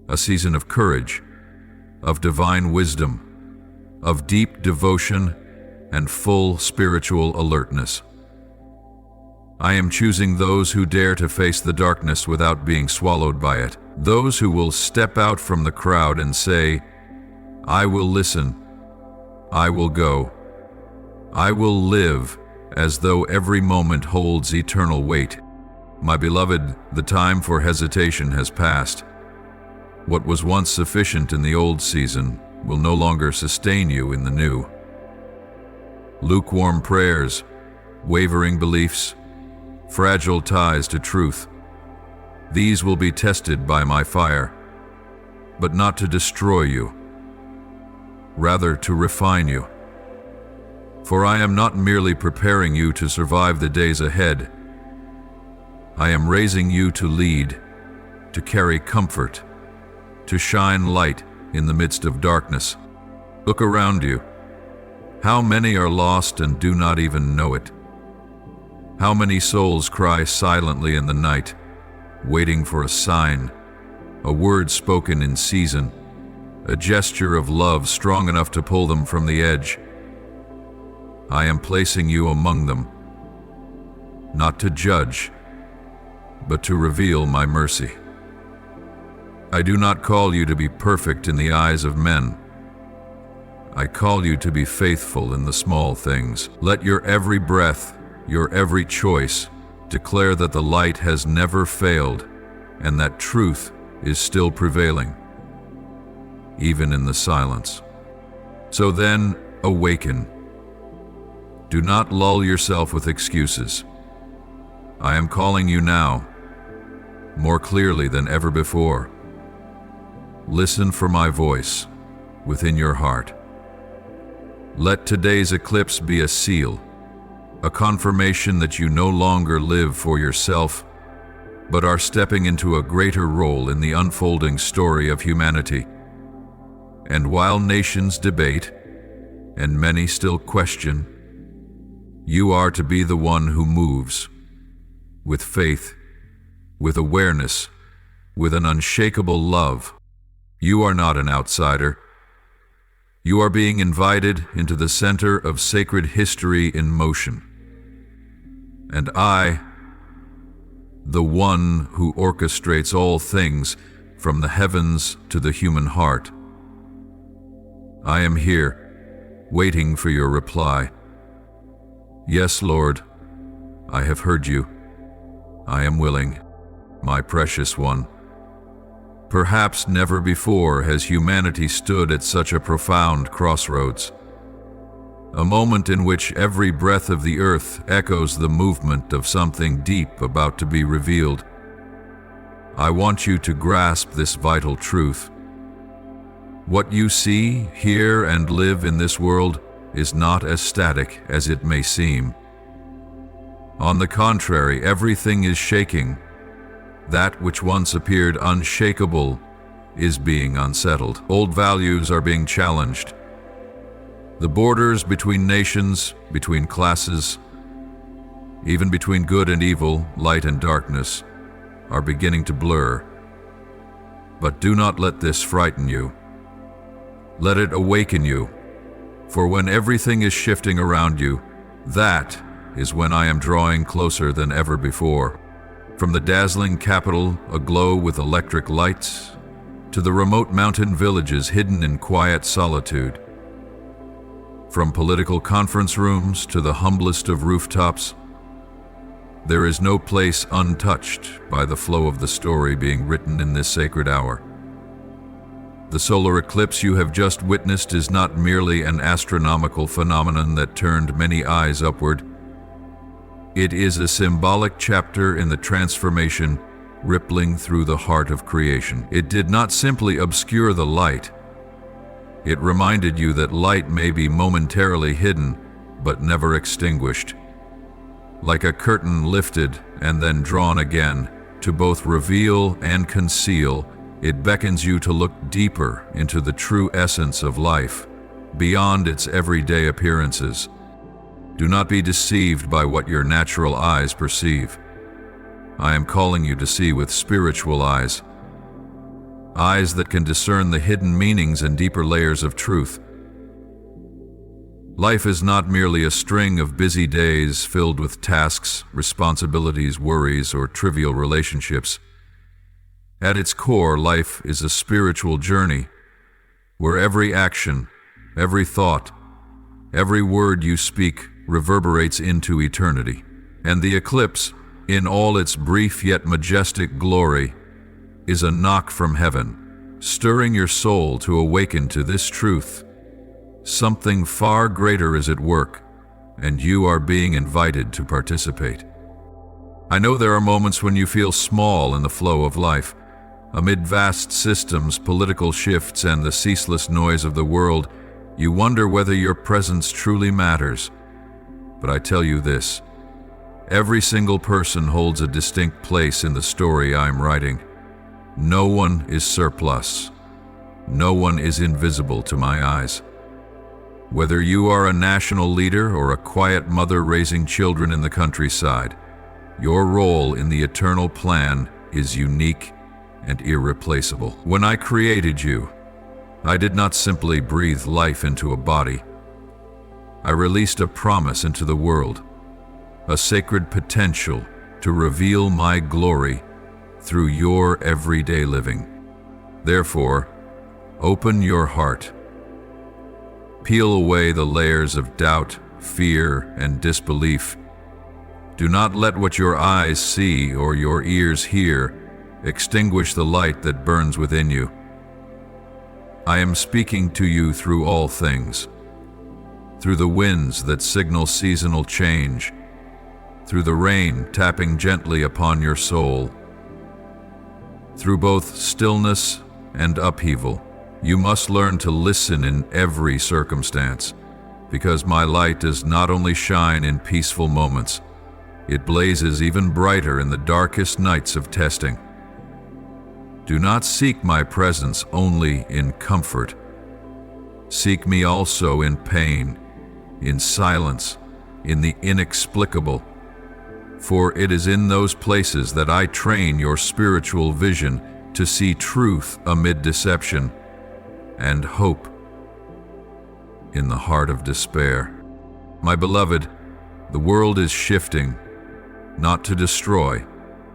a season of courage, of divine wisdom, of deep devotion, and full spiritual alertness. I am choosing those who dare to face the darkness without being swallowed by it, those who will step out from the crowd and say, I will listen, I will go, I will live as though every moment holds eternal weight. My beloved, the time for hesitation has passed. What was once sufficient in the old season will no longer sustain you in the new. Lukewarm prayers, wavering beliefs, fragile ties to truth, these will be tested by my fire, but not to destroy you, rather to refine you. For I am not merely preparing you to survive the days ahead. I am raising you to lead, to carry comfort, to shine light in the midst of darkness. Look around you. How many are lost and do not even know it? How many souls cry silently in the night, waiting for a sign, a word spoken in season, a gesture of love strong enough to pull them from the edge? I am placing you among them, not to judge, but to reveal my mercy. I do not call you to be perfect in the eyes of men. I call you to be faithful in the small things. Let your every breath, your every choice, declare that the light has never failed and that truth is still prevailing, even in the silence. So then, awaken. Do not lull yourself with excuses. I am calling you now, more clearly than ever before. Listen for my voice within your heart. Let today's eclipse be a seal, a confirmation that you no longer live for yourself, but are stepping into a greater role in the unfolding story of humanity. And while nations debate, and many still question, you are to be the one who moves, with faith, with awareness, with an unshakable love. You are not an outsider. You are being invited into the center of sacred history in motion. And I, the one who orchestrates all things from the heavens to the human heart, I am here, waiting for your reply. Yes, Lord, I have heard you. I am willing, my precious one. Perhaps never before has humanity stood at such a profound crossroads, a moment in which every breath of the earth echoes the movement of something deep about to be revealed. I want you to grasp this vital truth. What you see, hear, and live in this world is not as static as it may seem. On the contrary, everything is shaking. That which once appeared unshakable is being unsettled. Old values are being challenged. The borders between nations, between classes, even between good and evil, light and darkness, are beginning to blur. But do not let this frighten you. Let it awaken you. For when everything is shifting around you, that is when I am drawing closer than ever before. From the dazzling capital aglow with electric lights, to the remote mountain villages hidden in quiet solitude. From political conference rooms to the humblest of rooftops, there is no place untouched by the flow of the story being written in this sacred hour. The solar eclipse you have just witnessed is not merely an astronomical phenomenon that turned many eyes upward. It is a symbolic chapter in the transformation rippling through the heart of creation. It did not simply obscure the light. It reminded you that light may be momentarily hidden, but never extinguished. Like a curtain lifted and then drawn again, to both reveal and conceal, it beckons you to look deeper into the true essence of life, beyond its everyday appearances. Do not be deceived by what your natural eyes perceive. I am calling you to see with spiritual eyes, eyes that can discern the hidden meanings and deeper layers of truth. Life is not merely a string of busy days filled with tasks, responsibilities, worries, or trivial relationships. At its core, life is a spiritual journey where every action, every thought, every word you speak reverberates into eternity. And the eclipse, in all its brief yet majestic glory, is a knock from heaven, stirring your soul to awaken to this truth. Something far greater is at work, and you are being invited to participate. I know there are moments when you feel small in the flow of life. Amid vast systems, political shifts, and the ceaseless noise of the world, you wonder whether your presence truly matters. But I tell you this, every single person holds a distinct place in the story I'm writing. No one is surplus. No one is invisible to my eyes. Whether you are a national leader or a quiet mother raising children in the countryside, your role in the eternal plan is unique and irreplaceable. When I created you, I did not simply breathe life into a body. I released a promise into the world, a sacred potential to reveal my glory through your everyday living. Therefore, open your heart. Peel away the layers of doubt, fear, and disbelief. Do not let what your eyes see or your ears hear extinguish the light that burns within you. I am speaking to you through all things, through the winds that signal seasonal change, through the rain tapping gently upon your soul. Through both stillness and upheaval, you must learn to listen in every circumstance, because my light does not only shine in peaceful moments, it blazes even brighter in the darkest nights of testing. Do not seek my presence only in comfort. Seek me also in pain, in silence, in the inexplicable. For it is in those places that I train your spiritual vision to see truth amid deception and hope in the heart of despair. My beloved, the world is shifting, not to destroy,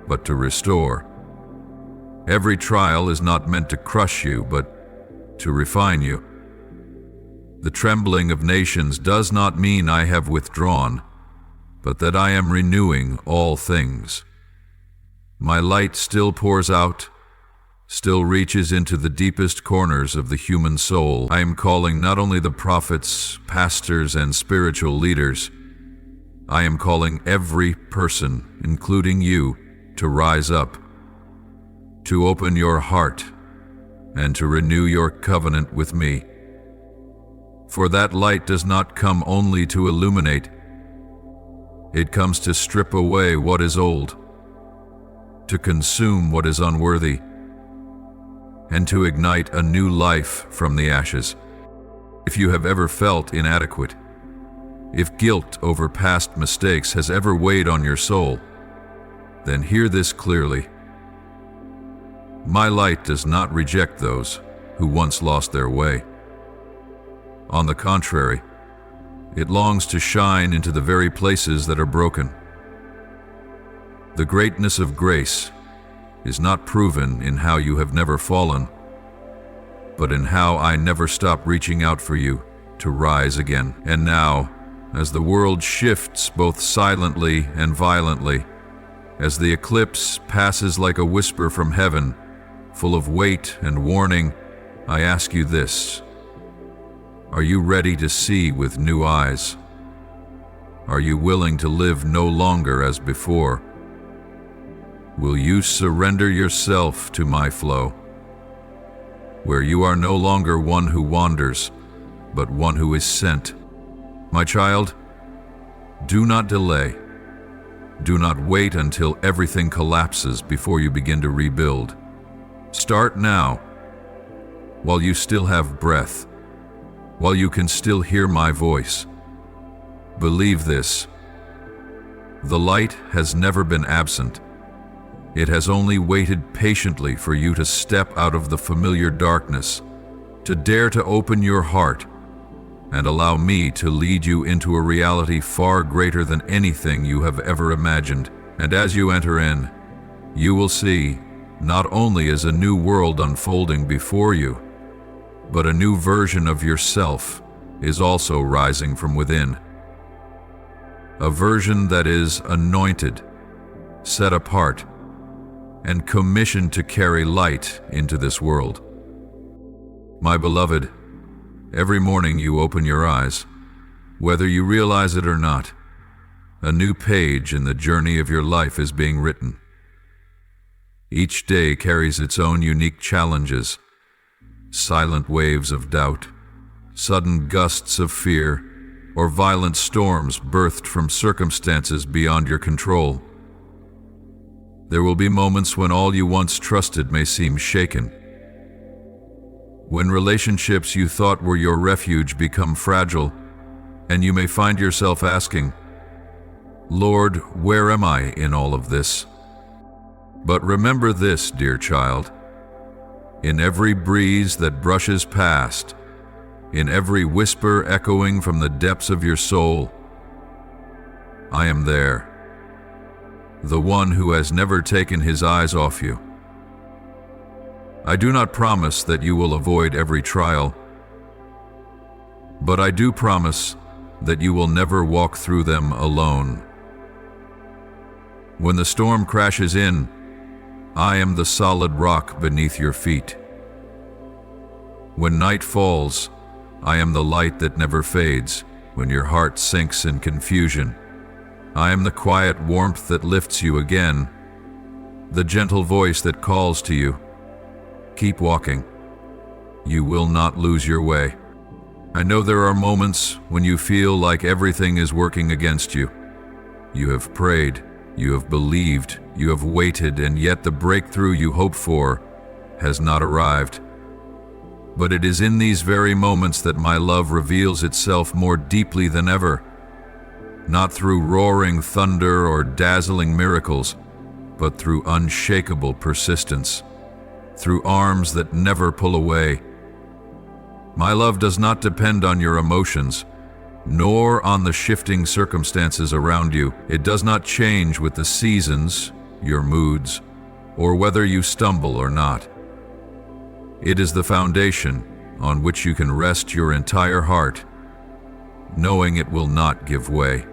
but to restore. Every trial is not meant to crush you, but to refine you. The trembling of nations does not mean I have withdrawn, but that I am renewing all things. My light still pours out, still reaches into the deepest corners of the human soul. I am calling not only the prophets, pastors, and spiritual leaders, I am calling every person, including you, to rise up, to open your heart, and to renew your covenant with me. For that light does not come only to illuminate, it comes to strip away what is old, to consume what is unworthy, and to ignite a new life from the ashes. If you have ever felt inadequate, if guilt over past mistakes has ever weighed on your soul, then hear this clearly. My light does not reject those who once lost their way. On the contrary, it longs to shine into the very places that are broken. The greatness of grace is not proven in how you have never fallen, but in how I never stop reaching out for you to rise again. And now, as the world shifts both silently and violently, as the eclipse passes like a whisper from heaven, full of weight and warning, I ask you this: are you ready to see with new eyes? Are you willing to live no longer as before? Will you surrender yourself to my flow, where you are no longer one who wanders, but one who is sent? My child, do not delay. Do not wait until everything collapses before you begin to rebuild. Start now, while you still have breath, while you can still hear my voice. Believe this: the light has never been absent. It has only waited patiently for you to step out of the familiar darkness, to dare to open your heart and allow me to lead you into a reality far greater than anything you have ever imagined. And as you enter in, you will see not only is a new world unfolding before you, but a new version of yourself is also rising from within. A version that is anointed, set apart, and commissioned to carry light into this world. My beloved, every morning you open your eyes, whether you realize it or not, a new page in the journey of your life is being written. Each day carries its own unique challenges, silent waves of doubt, sudden gusts of fear, or violent storms birthed from circumstances beyond your control. There will be moments when all you once trusted may seem shaken, when relationships you thought were your refuge become fragile, and you may find yourself asking, Lord, where am I in all of this? But remember this, dear child: in every breeze that brushes past, in every whisper echoing from the depths of your soul, I am there, the one who has never taken his eyes off you. I do not promise that you will avoid every trial, but I do promise that you will never walk through them alone. When the storm crashes in, I am the solid rock beneath your feet. When night falls, I am the light that never fades. When your heart sinks in confusion, I am the quiet warmth that lifts you again, the gentle voice that calls to you. Keep walking. You will not lose your way. I know there are moments when you feel like everything is working against you. You have prayed, you have believed, you have waited, and yet the breakthrough you hoped for has not arrived. But it is in these very moments that my love reveals itself more deeply than ever. Not through roaring thunder or dazzling miracles, but through unshakable persistence, through arms that never pull away. My love does not depend on your emotions, nor on the shifting circumstances around you. It does not change with the seasons, your moods, or whether you stumble or not. It is the foundation on which you can rest your entire heart, knowing it will not give way.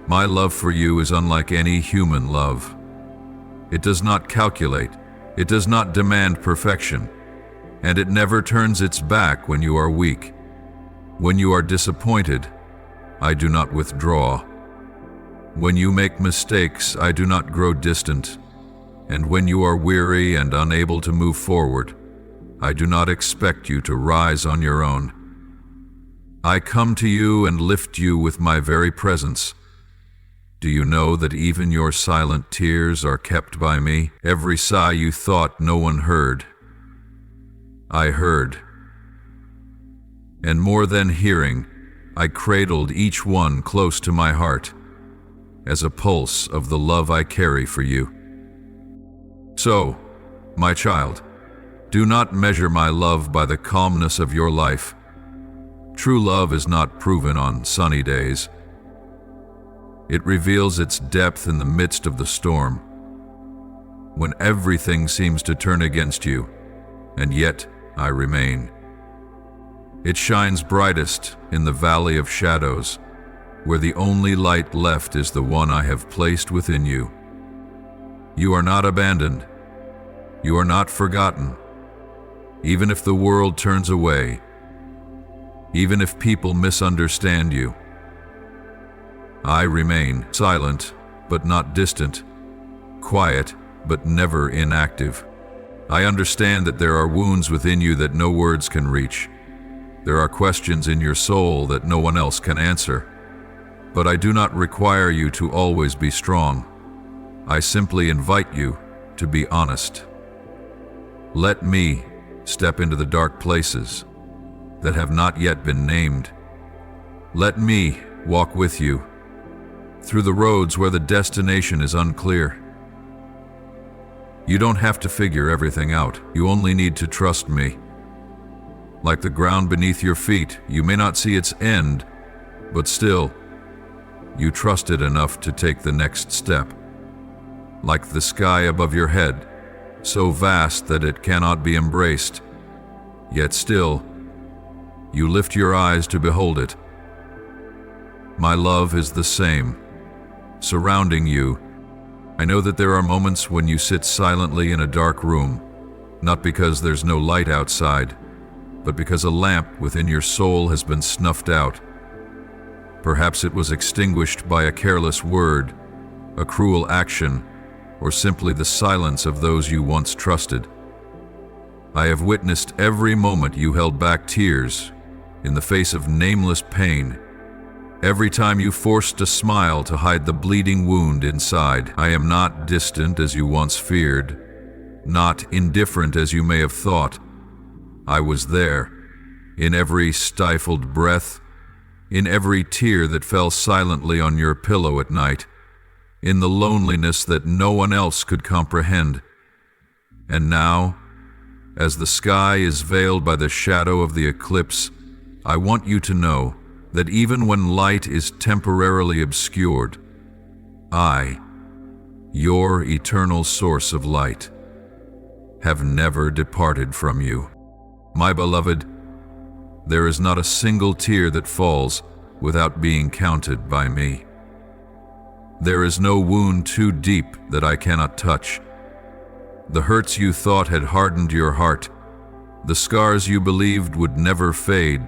My love for you is unlike any human love. It does not calculate, it does not demand perfection, and it never turns its back when you are weak. When you are disappointed, I do not withdraw. When you make mistakes, I do not grow distant. And when you are weary and unable to move forward, I do not expect you to rise on your own. I come to you and lift you with my very presence. Do you know that even your silent tears are kept by me? Every sigh you thought no one heard, I heard. And more than hearing, I cradled each one close to my heart, as a pulse of the love I carry for you. So, my child, do not measure my love by the calmness of your life. True love is not proven on sunny days. It reveals its depth in the midst of the storm, when everything seems to turn against you, and yet I remain. It shines brightest in the valley of shadows, where the only light left is the one I have placed within you. You are not abandoned. You are not forgotten. Even if the world turns away, even if people misunderstand you, I remain silent but not distant, quiet but never inactive. I understand that there are wounds within you that no words can reach. There are questions in your soul that no one else can answer. But I do not require you to always be strong. I simply invite you to be honest. Let me step into the dark places that have not yet been named. Let me walk with you through the roads where the destination is unclear. You don't have to figure everything out. You only need to trust me. Like the ground beneath your feet, you may not see its end, but still, you trust it enough to take the next step. Like the sky above your head, so vast that it cannot be embraced, yet still, you lift your eyes to behold it. My love is the same, surrounding you. I know that there are moments when you sit silently in a dark room, not because there's no light outside, but because a lamp within your soul has been snuffed out. Perhaps it was extinguished by a careless word, a cruel action, or simply the silence of those you once trusted. I have witnessed every moment you held back tears in the face of nameless pain. Every time you forced a smile to hide the bleeding wound inside. I am not distant as you once feared, not indifferent as you may have thought. I was there, in every stifled breath, in every tear that fell silently on your pillow at night, in the loneliness that no one else could comprehend. And now, as the sky is veiled by the shadow of the eclipse, I want you to know that even when light is temporarily obscured, I, your eternal source of light, have never departed from you. My beloved, there is not a single tear that falls without being counted by me. There is no wound too deep that I cannot touch. The hurts you thought had hardened your heart, the scars you believed would never fade,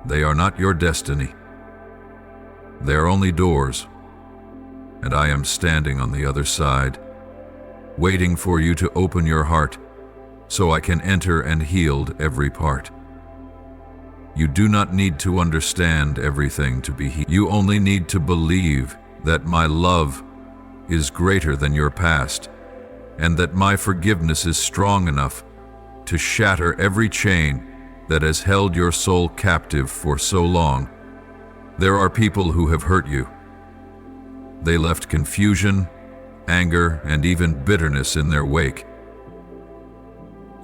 they are not your destiny. They are only doors, and I am standing on the other side, waiting for you to open your heart so I can enter and heal every part. You do not need to understand everything to be healed. You only need to believe that my love is greater than your past, and that my forgiveness is strong enough to shatter every chain that has held your soul captive for so long. There are people who have hurt you. They left confusion, anger, and even bitterness in their wake.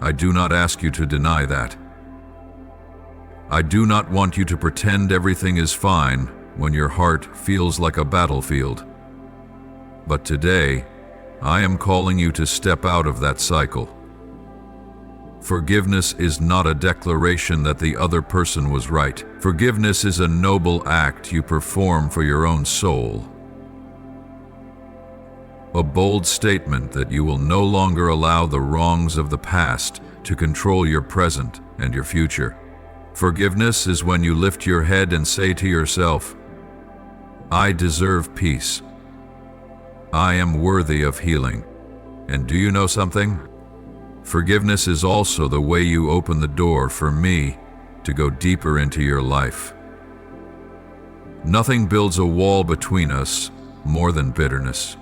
I do not ask you to deny that. I do not want you to pretend everything is fine when your heart feels like a battlefield. But today, I am calling you to step out of that cycle. Forgiveness is not a declaration that the other person was right. Forgiveness is a noble act you perform for your own soul. A bold statement that you will no longer allow the wrongs of the past to control your present and your future. Forgiveness is when you lift your head and say to yourself, I deserve peace. I am worthy of healing. And do you know something? Forgiveness is also the way you open the door for me to go deeper into your life. Nothing builds a wall between us more than bitterness.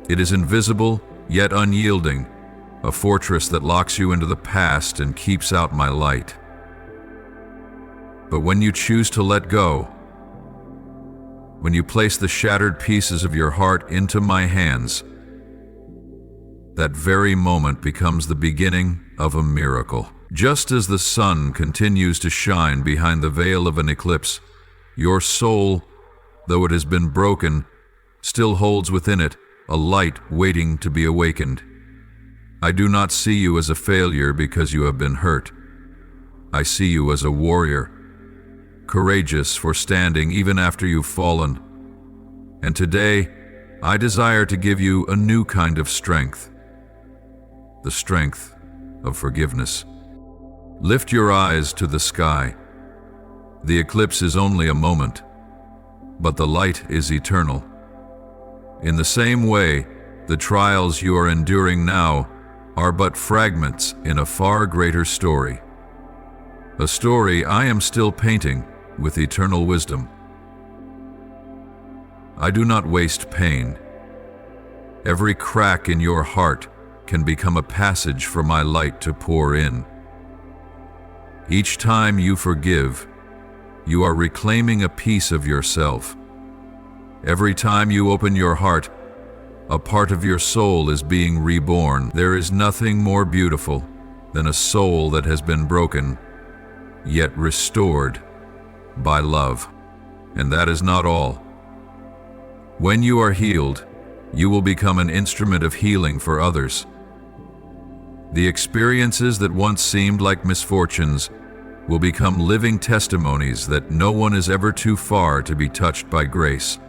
It is invisible, yet unyielding, a fortress that locks you into the past and keeps out my light. But when you choose to let go, when you place the shattered pieces of your heart into my hands, that very moment becomes the beginning of a miracle. Just as the sun continues to shine behind the veil of an eclipse, your soul, though it has been broken, still holds within it a light waiting to be awakened. I do not see you as a failure because you have been hurt. I see you as a warrior, courageous for standing even after you've fallen. And today, I desire to give you a new kind of strength, the strength of forgiveness. Lift your eyes to the sky. The eclipse is only a moment, but the light is eternal. In the same way, the trials you are enduring now are but fragments in a far greater story. A story I am still painting with eternal wisdom. I do not waste pain. Every crack in your heart can become a passage for my light to pour in. Each time you forgive, you are reclaiming a piece of yourself. Every time you open your heart, a part of your soul is being reborn. There is nothing more beautiful than a soul that has been broken, yet restored by love. And that is not all. When you are healed, you will become an instrument of healing for others. The experiences that once seemed like misfortunes will become living testimonies that no one is ever too far to be touched by grace.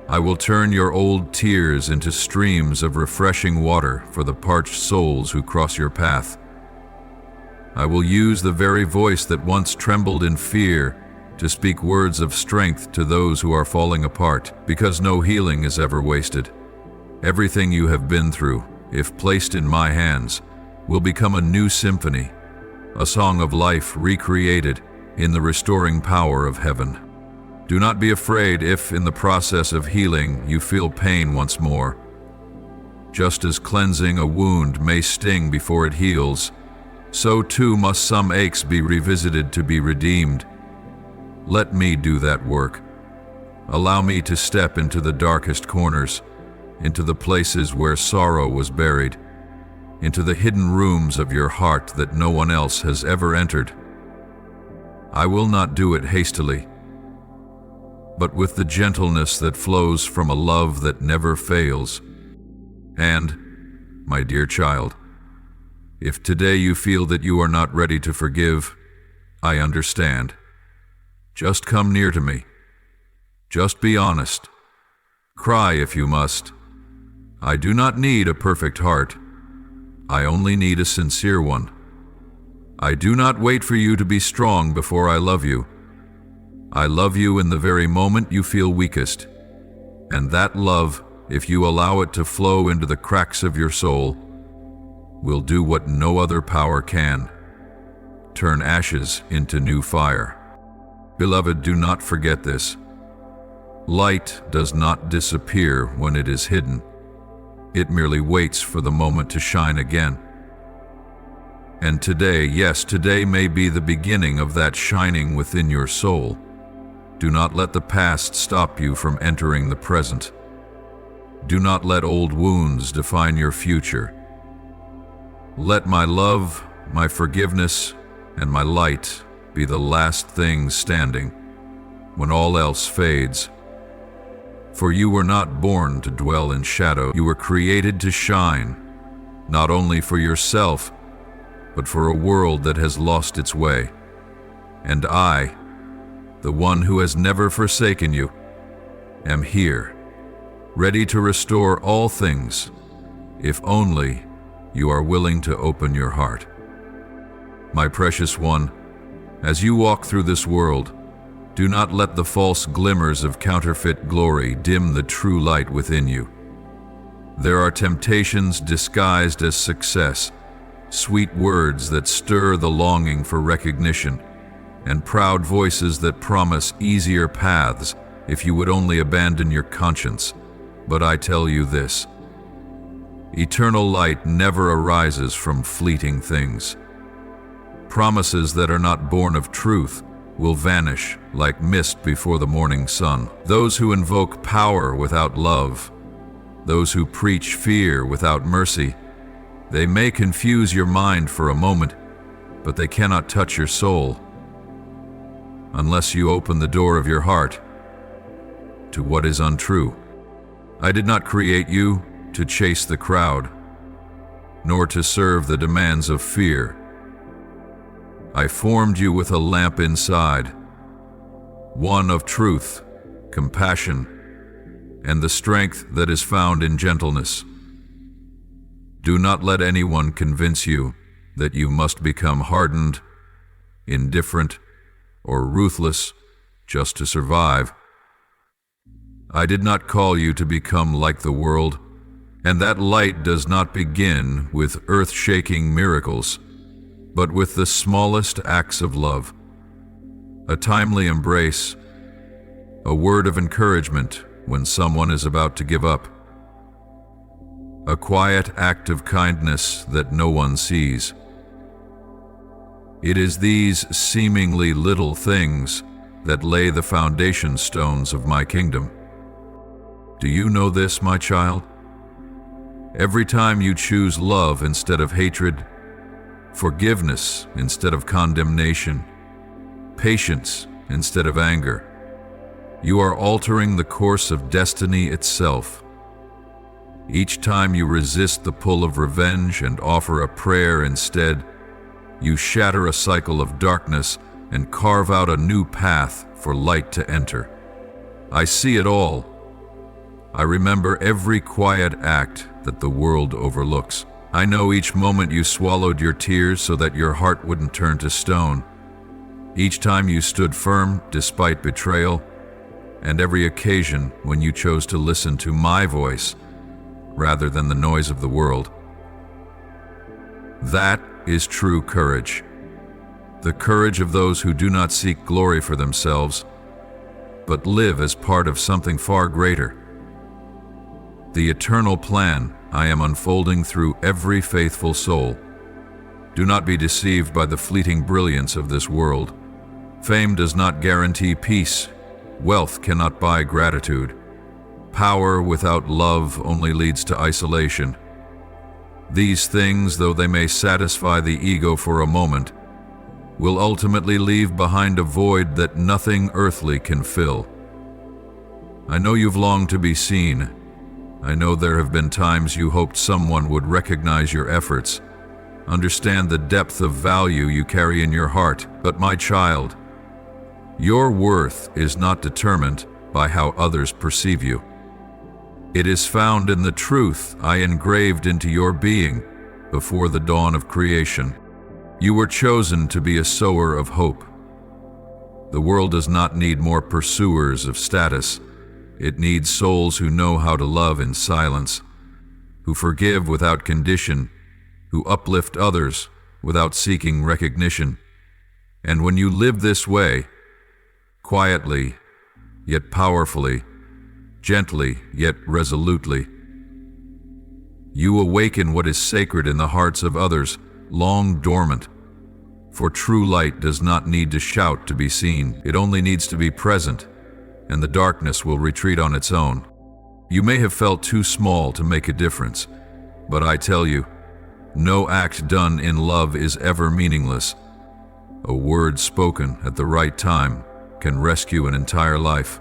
I will turn your old tears into streams of refreshing water for the parched souls who cross your path. I will use the very voice that once trembled in fear to speak words of strength to those who are falling apart, because no healing is ever wasted. Everything you have been through, if placed in my hands, will become a new symphony, a song of life recreated in the restoring power of heaven. Do not be afraid if, in the process of healing, you feel pain once more. Just as cleansing a wound may sting before it heals, so too must some aches be revisited to be redeemed. Let me do that work. Allow me to step into the darkest corners, into the places where sorrow was buried, into the hidden rooms of your heart that no one else has ever entered. I will not do it hastily, but with the gentleness that flows from a love that never fails. And, my dear child, if today you feel that you are not ready to forgive, I understand. Just come near to me. Just be honest. Cry if you must. I do not need a perfect heart. I only need a sincere one. I do not wait for you to be strong before I love you. I love you in the very moment you feel weakest. And that love, if you allow it to flow into the cracks of your soul, will do what no other power can: turn ashes into new fire. Beloved, do not forget this. Light does not disappear when it is hidden. It merely waits for the moment to shine again. And today, yes, today may be the beginning of that shining within your soul. Do not let the past stop you from entering the present. Do not let old wounds define your future. Let my love, my forgiveness, and my light be the last things standing when all else fades. For you were not born to dwell in shadow. You were created to shine, not only for yourself, but for a world that has lost its way. And I, the one who has never forsaken you, am here, ready to restore all things, if only you are willing to open your heart. My precious one, as you walk through this world, do not let the false glimmers of counterfeit glory dim the true light within you. There are temptations disguised as success, sweet words that stir the longing for recognition, and proud voices that promise easier paths if you would only abandon your conscience. But I tell you this: eternal light never arises from fleeting things. Promises that are not born of truth will vanish like mist before the morning sun. Those who invoke power without love, those who preach fear without mercy, they may confuse your mind for a moment, but they cannot touch your soul unless you open the door of your heart to what is untrue. I did not create you to chase the crowd, nor to serve the demands of fear. I formed you with a lamp inside, one of truth, compassion, and the strength that is found in gentleness. Do not let anyone convince you that you must become hardened, indifferent, or ruthless just to survive. I did not call you to become like the world, and that light does not begin with earth-shaking miracles, but with the smallest acts of love. A timely embrace, a word of encouragement when someone is about to give up, a quiet act of kindness that no one sees. It is these seemingly little things that lay the foundation stones of my kingdom. Do you know this, my child? Every time you choose love instead of hatred, forgiveness instead of condemnation, patience instead of anger, you are altering the course of destiny itself. Each time you resist the pull of revenge and offer a prayer instead, you shatter a cycle of darkness and carve out a new path for light to enter. I see it all. I remember every quiet act that the world overlooks. I know each moment you swallowed your tears so that your heart wouldn't turn to stone. Each time you stood firm despite betrayal, and every occasion when you chose to listen to my voice rather than the noise of the world. That is true courage. The courage of those who do not seek glory for themselves, but live as part of something far greater. The eternal plan I am unfolding through every faithful soul. Do not be deceived by the fleeting brilliance of this world. Fame does not guarantee peace. Wealth cannot buy gratitude. Power without love only leads to isolation. These things, though they may satisfy the ego for a moment, will ultimately leave behind a void that nothing earthly can fill. I know you've longed to be seen. I know there have been times you hoped someone would recognize your efforts, understand the depth of value you carry in your heart. But my child, your worth is not determined by how others perceive you. It is found in the truth I engraved into your being before the dawn of creation. You were chosen to be a sower of hope. The world does not need more pursuers of status. It needs souls who know how to love in silence, who forgive without condition, who uplift others without seeking recognition. And when you live this way, quietly yet powerfully, gently yet resolutely, you awaken what is sacred in the hearts of others, long dormant. For true light does not need to shout to be seen. It only needs to be present, and the darkness will retreat on its own. You may have felt too small to make a difference, but I tell you, no act done in love is ever meaningless. A word spoken at the right time can rescue an entire life.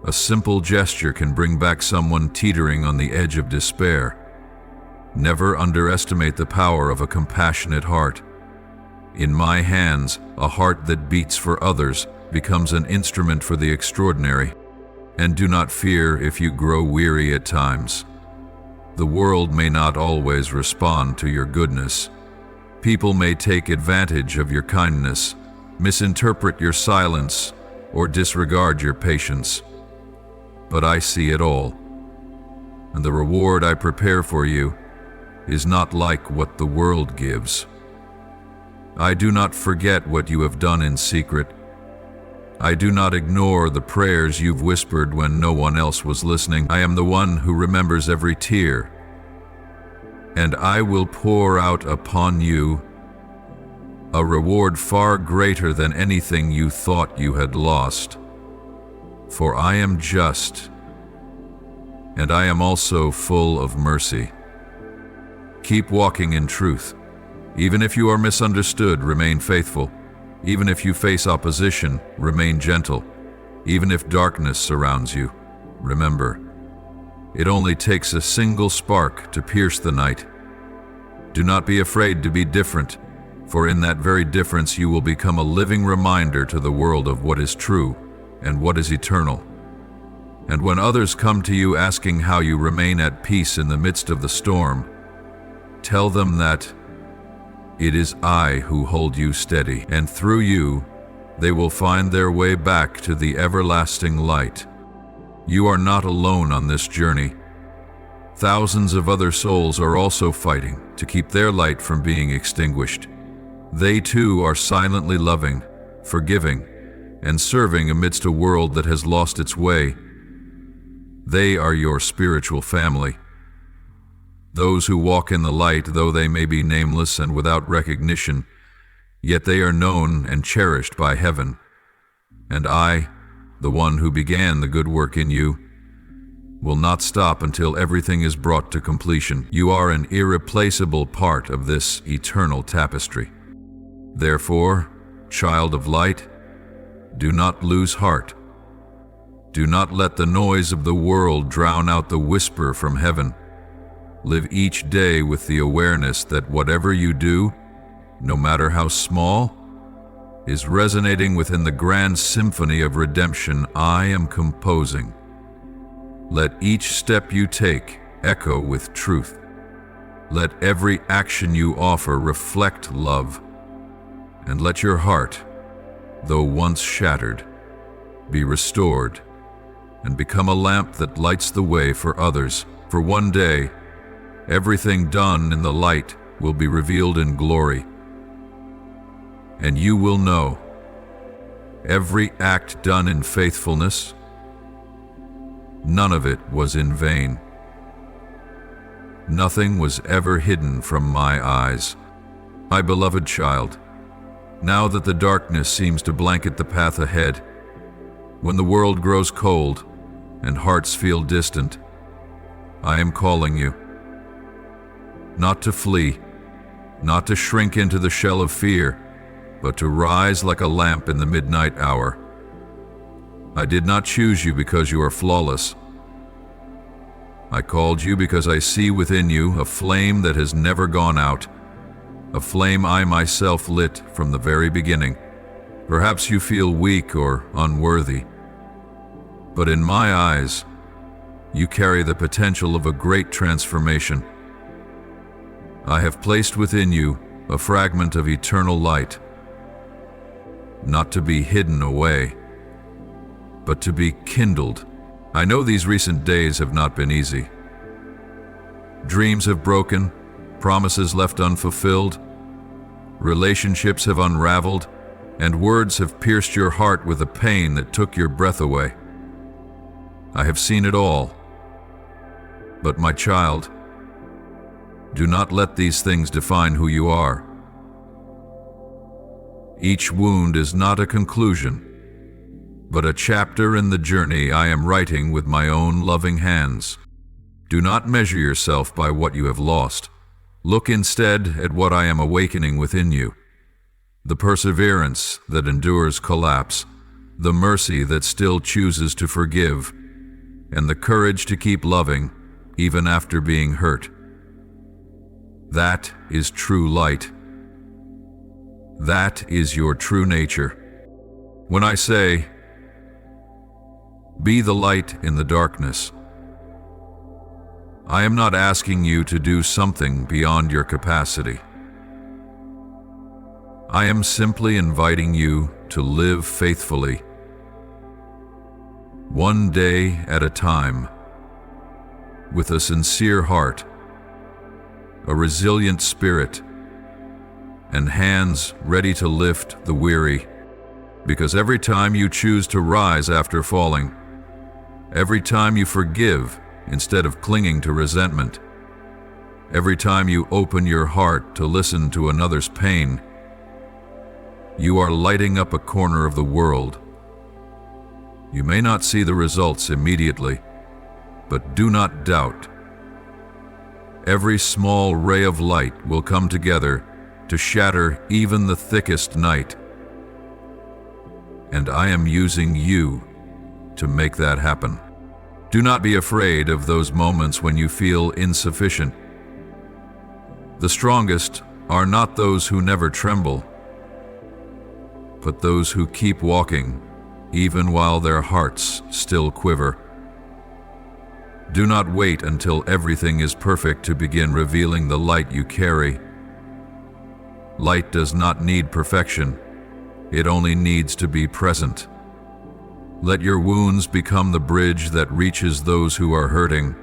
A simple gesture can bring back someone teetering on the edge of despair. Never underestimate the power of a compassionate heart. In my hands, a heart that beats for others becomes an instrument for the extraordinary. And do not fear if you grow weary at times. The world may not always respond to your goodness. People may take advantage of your kindness, misinterpret your silence, or disregard your patience. But I see it all, and the reward I prepare for you is not like what the world gives. I do not forget what you have done in secret. I do not ignore the prayers you've whispered when no one else was listening. I am the one who remembers every tear, and I will pour out upon you a reward far greater than anything you thought you had lost. For I am just, and I am also full of mercy. Keep walking in truth. Even if you are misunderstood, remain faithful. Even if you face opposition, remain gentle. Even if darkness surrounds you, remember, it only takes a single spark to pierce the night. Do not be afraid to be different, for in that very difference you will become a living reminder to the world of what is true and what is eternal. And when others come to you asking how you remain at peace in the midst of the storm, tell them that it is I who hold you steady, and through you, they will find their way back to the everlasting light. You are not alone on this journey. Thousands of other souls are also fighting to keep their light from being extinguished. They too are silently loving, forgiving, and serving amidst a world that has lost its way. They are your spiritual family. Those who walk in the light, though they may be nameless and without recognition, yet they are known and cherished by heaven. And I, the one who began the good work in you, will not stop until everything is brought to completion. You are an irreplaceable part of this eternal tapestry. Therefore, child of light, do not lose heart. Do not let the noise of the world drown out the whisper from heaven. Live each day with the awareness that whatever you do, no matter how small, is resonating within the grand symphony of redemption I am composing. Let each step you take echo with truth. Let every action you offer reflect love. And let your heart, though once shattered, be restored and become a lamp that lights the way for others. For one day, everything done in the light will be revealed in glory. And you will know every act done in faithfulness, none of it was in vain. Nothing was ever hidden from my eyes. My beloved child, now that the darkness seems to blanket the path ahead, when the world grows cold and hearts feel distant, I am calling you. Not to flee, not to shrink into the shell of fear, but to rise like a lamp in the midnight hour. I did not choose you because you are flawless. I called you because I see within you a flame that has never gone out, a flame I myself lit from the very beginning. Perhaps you feel weak or unworthy, but in my eyes, you carry the potential of a great transformation. I have placed within you a fragment of eternal light, not to be hidden away, but to be kindled. I know these recent days have not been easy. Dreams have broken, promises left unfulfilled, relationships have unraveled, and words have pierced your heart with a pain that took your breath away. I have seen it all. But my child, do not let these things define who you are. Each wound is not a conclusion, but a chapter in the journey I am writing with my own loving hands. Do not measure yourself by what you have lost. Look instead at what I am awakening within you. The perseverance that endures collapse, the mercy that still chooses to forgive, and the courage to keep loving even after being hurt. That is true light. That is your true nature. When I say, be the light in the darkness, I am not asking you to do something beyond your capacity. I am simply inviting you to live faithfully, one day at a time, with a sincere heart, a resilient spirit, and hands ready to lift the weary. Because every time you choose to rise after falling, every time you forgive instead of clinging to resentment, every time you open your heart to listen to another's pain, you are lighting up a corner of the world. You may not see the results immediately, but do not doubt. Every small ray of light will come together to shatter even the thickest night. And I am using you to make that happen. Do not be afraid of those moments when you feel insufficient. The strongest are not those who never tremble, but those who keep walking even while their hearts still quiver. Do not wait until everything is perfect to begin revealing the light you carry. Light does not need perfection. It only needs to be present. Let your wounds become the bridge that reaches those who are hurting.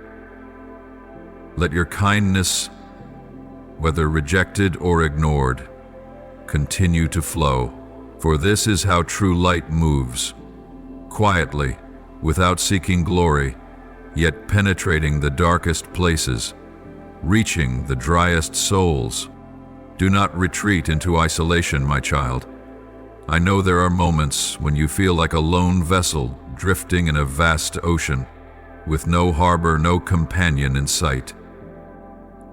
Let your kindness, whether rejected or ignored, continue to flow. For this is how true light moves, quietly, without seeking glory, yet penetrating the darkest places, reaching the driest souls. Do not retreat into isolation, my child. I know there are moments when you feel like a lone vessel drifting in a vast ocean, with no harbor, no companion in sight.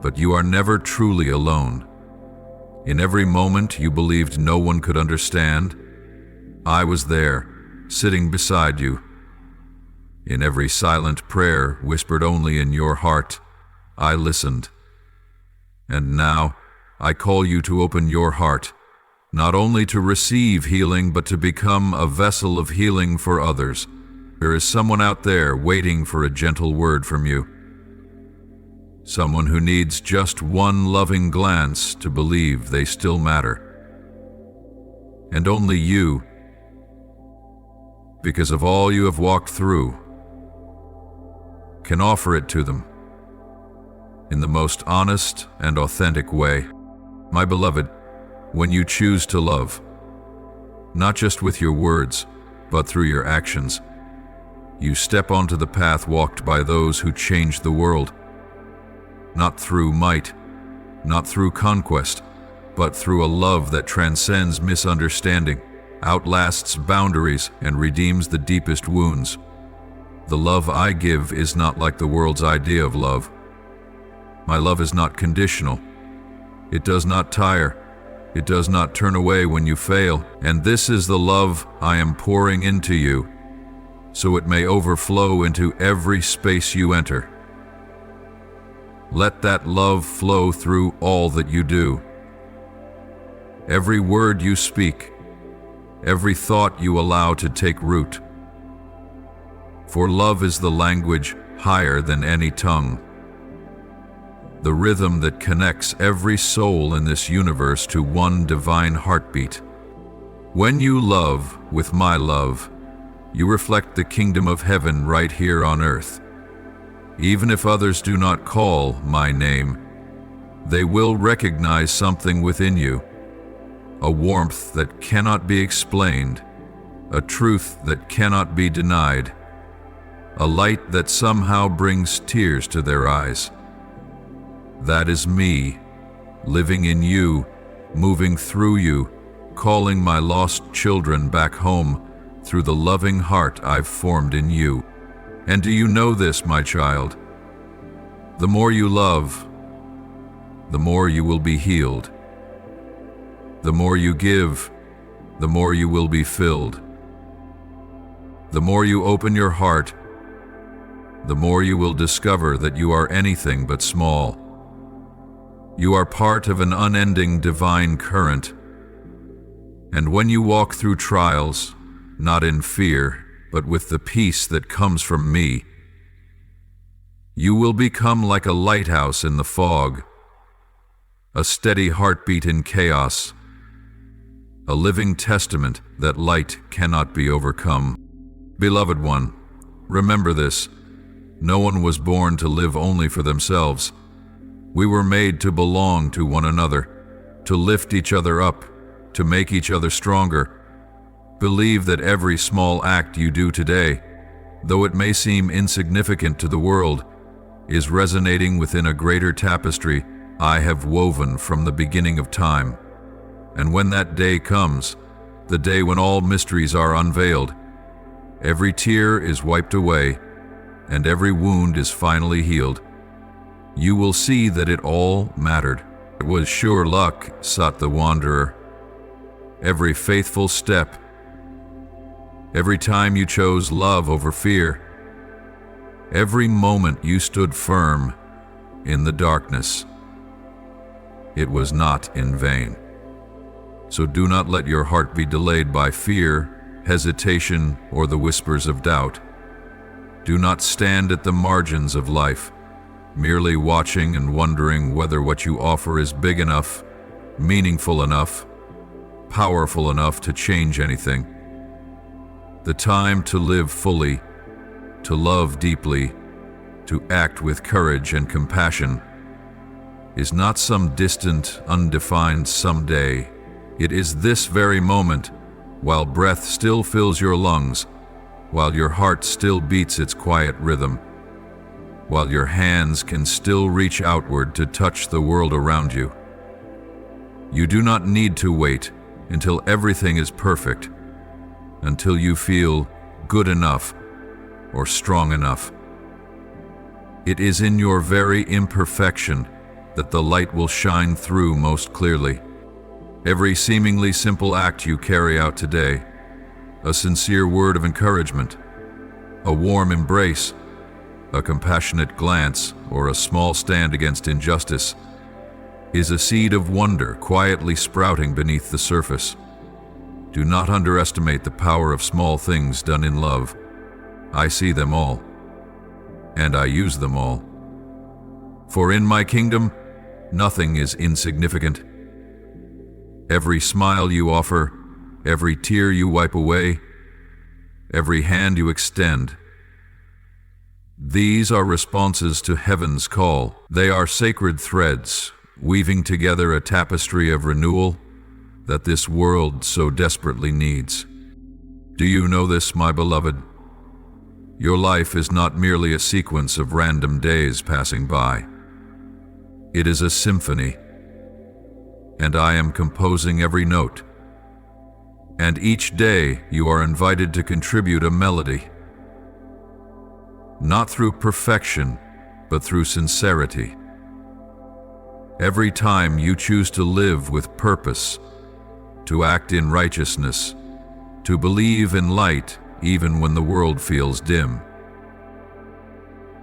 But you are never truly alone. In every moment you believed no one could understand, I was there, sitting beside you. In every silent prayer whispered only in your heart, I listened. And now I call you to open your heart, not only to receive healing, but to become a vessel of healing for others. There is someone out there waiting for a gentle word from you. Someone who needs just one loving glance to believe they still matter. And only you, because of all you have walked through, can offer it to them in the most honest and authentic way. My beloved, when you choose to love, not just with your words, but through your actions, you step onto the path walked by those who changed the world. Not through might, not through conquest, but through a love that transcends misunderstanding, outlasts boundaries, and redeems the deepest wounds. The love I give is not like the world's idea of love. My love is not conditional. It does not tire. It does not turn away when you fail. And this is the love I am pouring into you, so it may overflow into every space you enter. Let that love flow through all that you do. Every word you speak, every thought you allow to take root. For love is the language higher than any tongue, the rhythm that connects every soul in this universe to one divine heartbeat. When you love with my love, you reflect the kingdom of heaven right here on earth. Even if others do not call my name, they will recognize something within you, a warmth that cannot be explained, a truth that cannot be denied, a light that somehow brings tears to their eyes. That is me, living in you, moving through you, calling my lost children back home through the loving heart I've formed in you. And do you know this, my child? The more you love, the more you will be healed. The more you give, the more you will be filled. The more you open your heart, the more you will discover that you are anything but small. You are part of an unending divine current. And when you walk through trials, not in fear, but with the peace that comes from me, you will become like a lighthouse in the fog, a steady heartbeat in chaos, a living testament that light cannot be overcome. Beloved one, remember this: no one was born to live only for themselves. We were made to belong to one another, to lift each other up, to make each other stronger. Believe that every small act you do today, though it may seem insignificant to the world, is resonating within a greater tapestry I have woven from the beginning of time. And when that day comes, the day when all mysteries are unveiled, every tear is wiped away, and every wound is finally healed, you will see that it all mattered. It was sure luck, sought the wanderer. Every faithful step, every time you chose love over fear, every moment you stood firm in the darkness, it was not in vain. So do not let your heart be delayed by fear, hesitation, or the whispers of doubt. Do not stand at the margins of life, merely watching and wondering whether what you offer is big enough, meaningful enough, powerful enough to change anything. The time to live fully, to love deeply, to act with courage and compassion is not some distant, undefined someday. It is this very moment, while breath still fills your lungs, while your heart still beats its quiet rhythm, while your hands can still reach outward to touch the world around you. You do not need to wait until everything is perfect, until you feel good enough or strong enough. It is in your very imperfection that the light will shine through most clearly. Every seemingly simple act you carry out today, a sincere word of encouragement, a warm embrace, a compassionate glance, or a small stand against injustice, is a seed of wonder quietly sprouting beneath the surface. Do not underestimate the power of small things done in love. I see them all, and I use them all. For in my kingdom, nothing is insignificant. Every smile you offer, every tear you wipe away, every hand you extend, these are responses to heaven's call. They are sacred threads, weaving together a tapestry of renewal that this world so desperately needs. Do you know this, my beloved? Your life is not merely a sequence of random days passing by. It is a symphony, and I am composing every note. And each day you are invited to contribute a melody, not through perfection, but through sincerity. Every time you choose to live with purpose, to act in righteousness, to believe in light even when the world feels dim,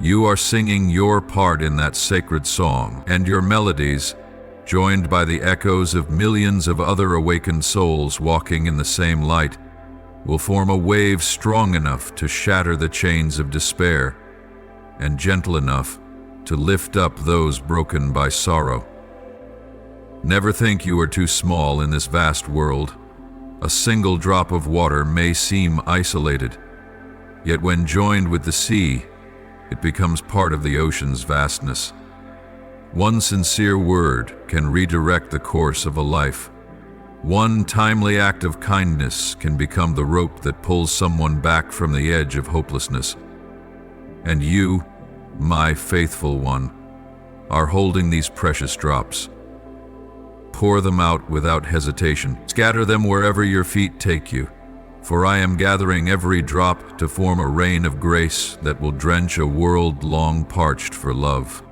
you are singing your part in that sacred song, and your melodies, joined by the echoes of millions of other awakened souls walking in the same light, will form a wave strong enough to shatter the chains of despair and gentle enough to lift up those broken by sorrow. Never think you are too small in this vast world. A single drop of water may seem isolated, yet when joined with the sea, it becomes part of the ocean's vastness. One sincere word can redirect the course of a life. One timely act of kindness can become the rope that pulls someone back from the edge of hopelessness. And you, my faithful one, are holding these precious drops. Pour them out without hesitation. Scatter them wherever your feet take you, for I am gathering every drop to form a rain of grace that will drench a world long parched for love.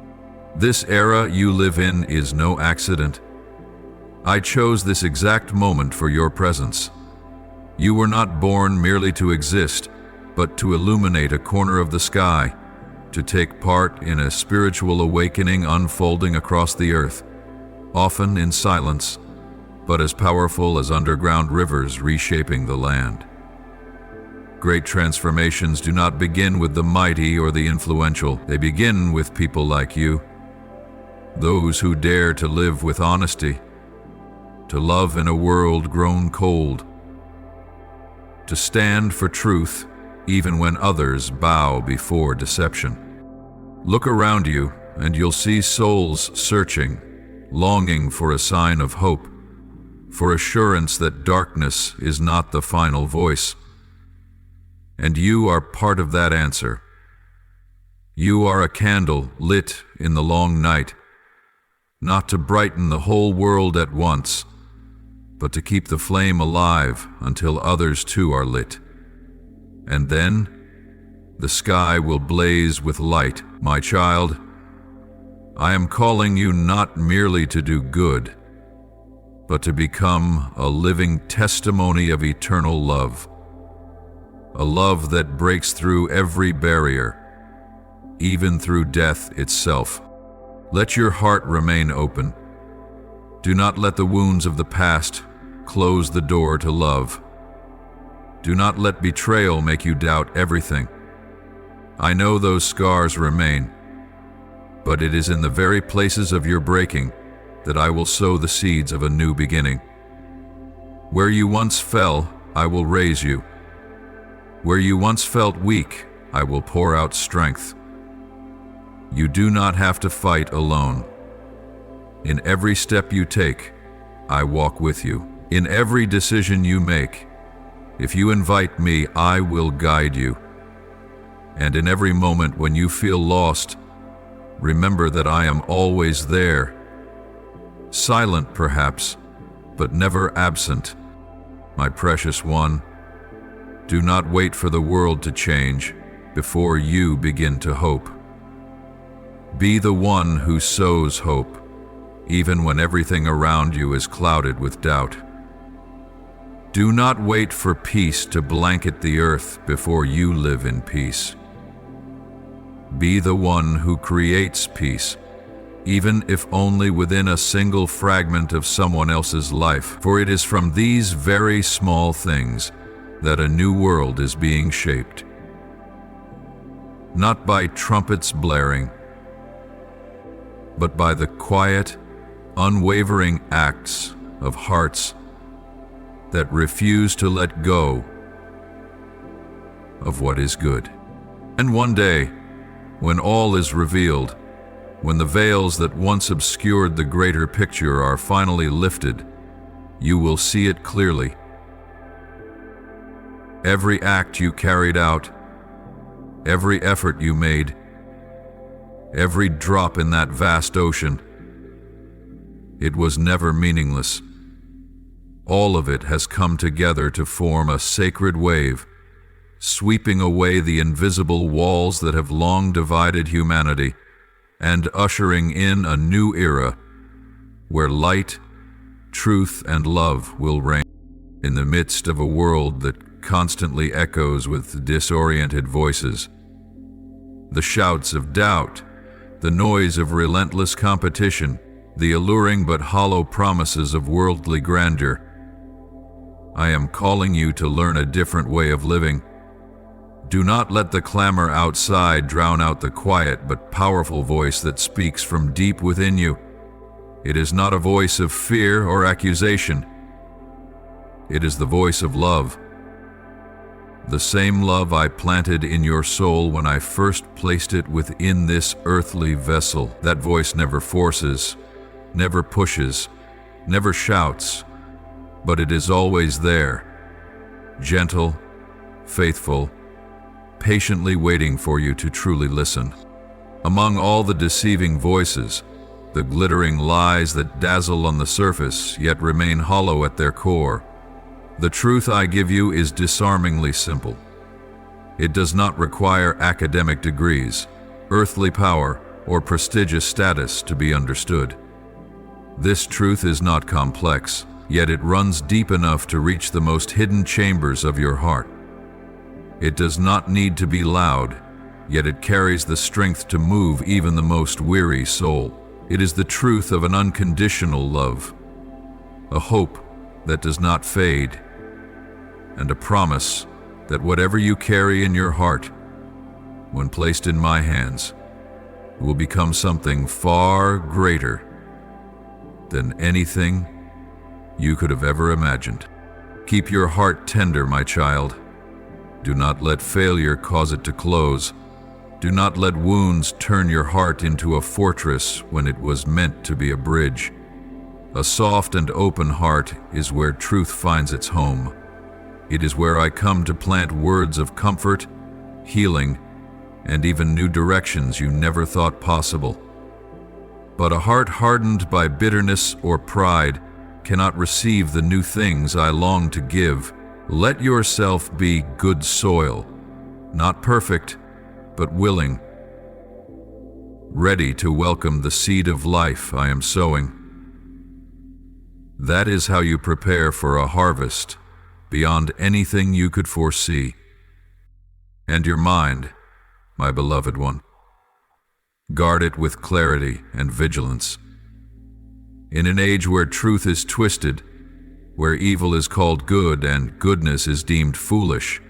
This era you live in is no accident. I chose this exact moment for your presence. You were not born merely to exist, but to illuminate a corner of the sky, to take part in a spiritual awakening unfolding across the earth, often in silence, but as powerful as underground rivers reshaping the land. Great transformations do not begin with the mighty or the influential. They begin with people like you, those who dare to live with honesty, to love in a world grown cold, to stand for truth even when others bow before deception. Look around you and you'll see souls searching, longing for a sign of hope, for assurance that darkness is not the final voice. And you are part of that answer. You are a candle lit in the long night, not to brighten the whole world at once, but to keep the flame alive until others too are lit. And then, the sky will blaze with light. My child, I am calling you not merely to do good, but to become a living testimony of eternal love. A love that breaks through every barrier, even through death itself. Let your heart remain open. Do not let the wounds of the past close the door to love. Do not let betrayal make you doubt everything. I know those scars remain, but it is in the very places of your breaking that I will sow the seeds of a new beginning. Where you once fell, I will raise you. Where you once felt weak, I will pour out strength. You do not have to fight alone. In every step you take, I walk with you. In every decision you make, if you invite me, I will guide you. And in every moment when you feel lost, remember that I am always there. Silent perhaps, but never absent. My precious one, do not wait for the world to change before you begin to hope. Be the one who sows hope, even when everything around you is clouded with doubt. Do not wait for peace to blanket the earth before you live in peace. Be the one who creates peace, even if only within a single fragment of someone else's life, for it is from these very small things that a new world is being shaped. Not by trumpets blaring, but by the quiet, unwavering acts of hearts that refuse to let go of what is good. And one day, when all is revealed, when the veils that once obscured the greater picture are finally lifted, you will see it clearly. Every act you carried out, every effort you made, every drop in that vast ocean, it was never meaningless. All of it has come together to form a sacred wave, sweeping away the invisible walls that have long divided humanity, and ushering in a new era where light, truth, and love will reign. In the midst of a world that constantly echoes with disoriented voices, the shouts of doubt, the noise of relentless competition, the alluring but hollow promises of worldly grandeur, I am calling you to learn a different way of living. Do not let the clamor outside drown out the quiet but powerful voice that speaks from deep within you. It is not a voice of fear or accusation. It is the voice of love. The same love I planted in your soul when I first placed it within this earthly vessel. That voice never forces, never pushes, never shouts, but it is always there, gentle, faithful, patiently waiting for you to truly listen. Among all the deceiving voices, the glittering lies that dazzle on the surface yet remain hollow at their core, the truth I give you is disarmingly simple. It does not require academic degrees, earthly power, or prestigious status to be understood. This truth is not complex, yet it runs deep enough to reach the most hidden chambers of your heart. It does not need to be loud, yet it carries the strength to move even the most weary soul. It is the truth of an unconditional love, a hope that does not fade, and a promise that whatever you carry in your heart, when placed in my hands, will become something far greater than anything you could have ever imagined. Keep your heart tender, my child. Do not let failure cause it to close. Do not let wounds turn your heart into a fortress when it was meant to be a bridge. A soft and open heart is where truth finds its home. It is where I come to plant words of comfort, healing, and even new directions you never thought possible. But a heart hardened by bitterness or pride cannot receive the new things I long to give. Let yourself be good soil, not perfect, but willing, ready to welcome the seed of life I am sowing. That is how you prepare for a harvest beyond anything you could foresee. And your mind, my beloved one, guard it with clarity and vigilance. In an age where truth is twisted, where evil is called good and goodness is deemed foolish,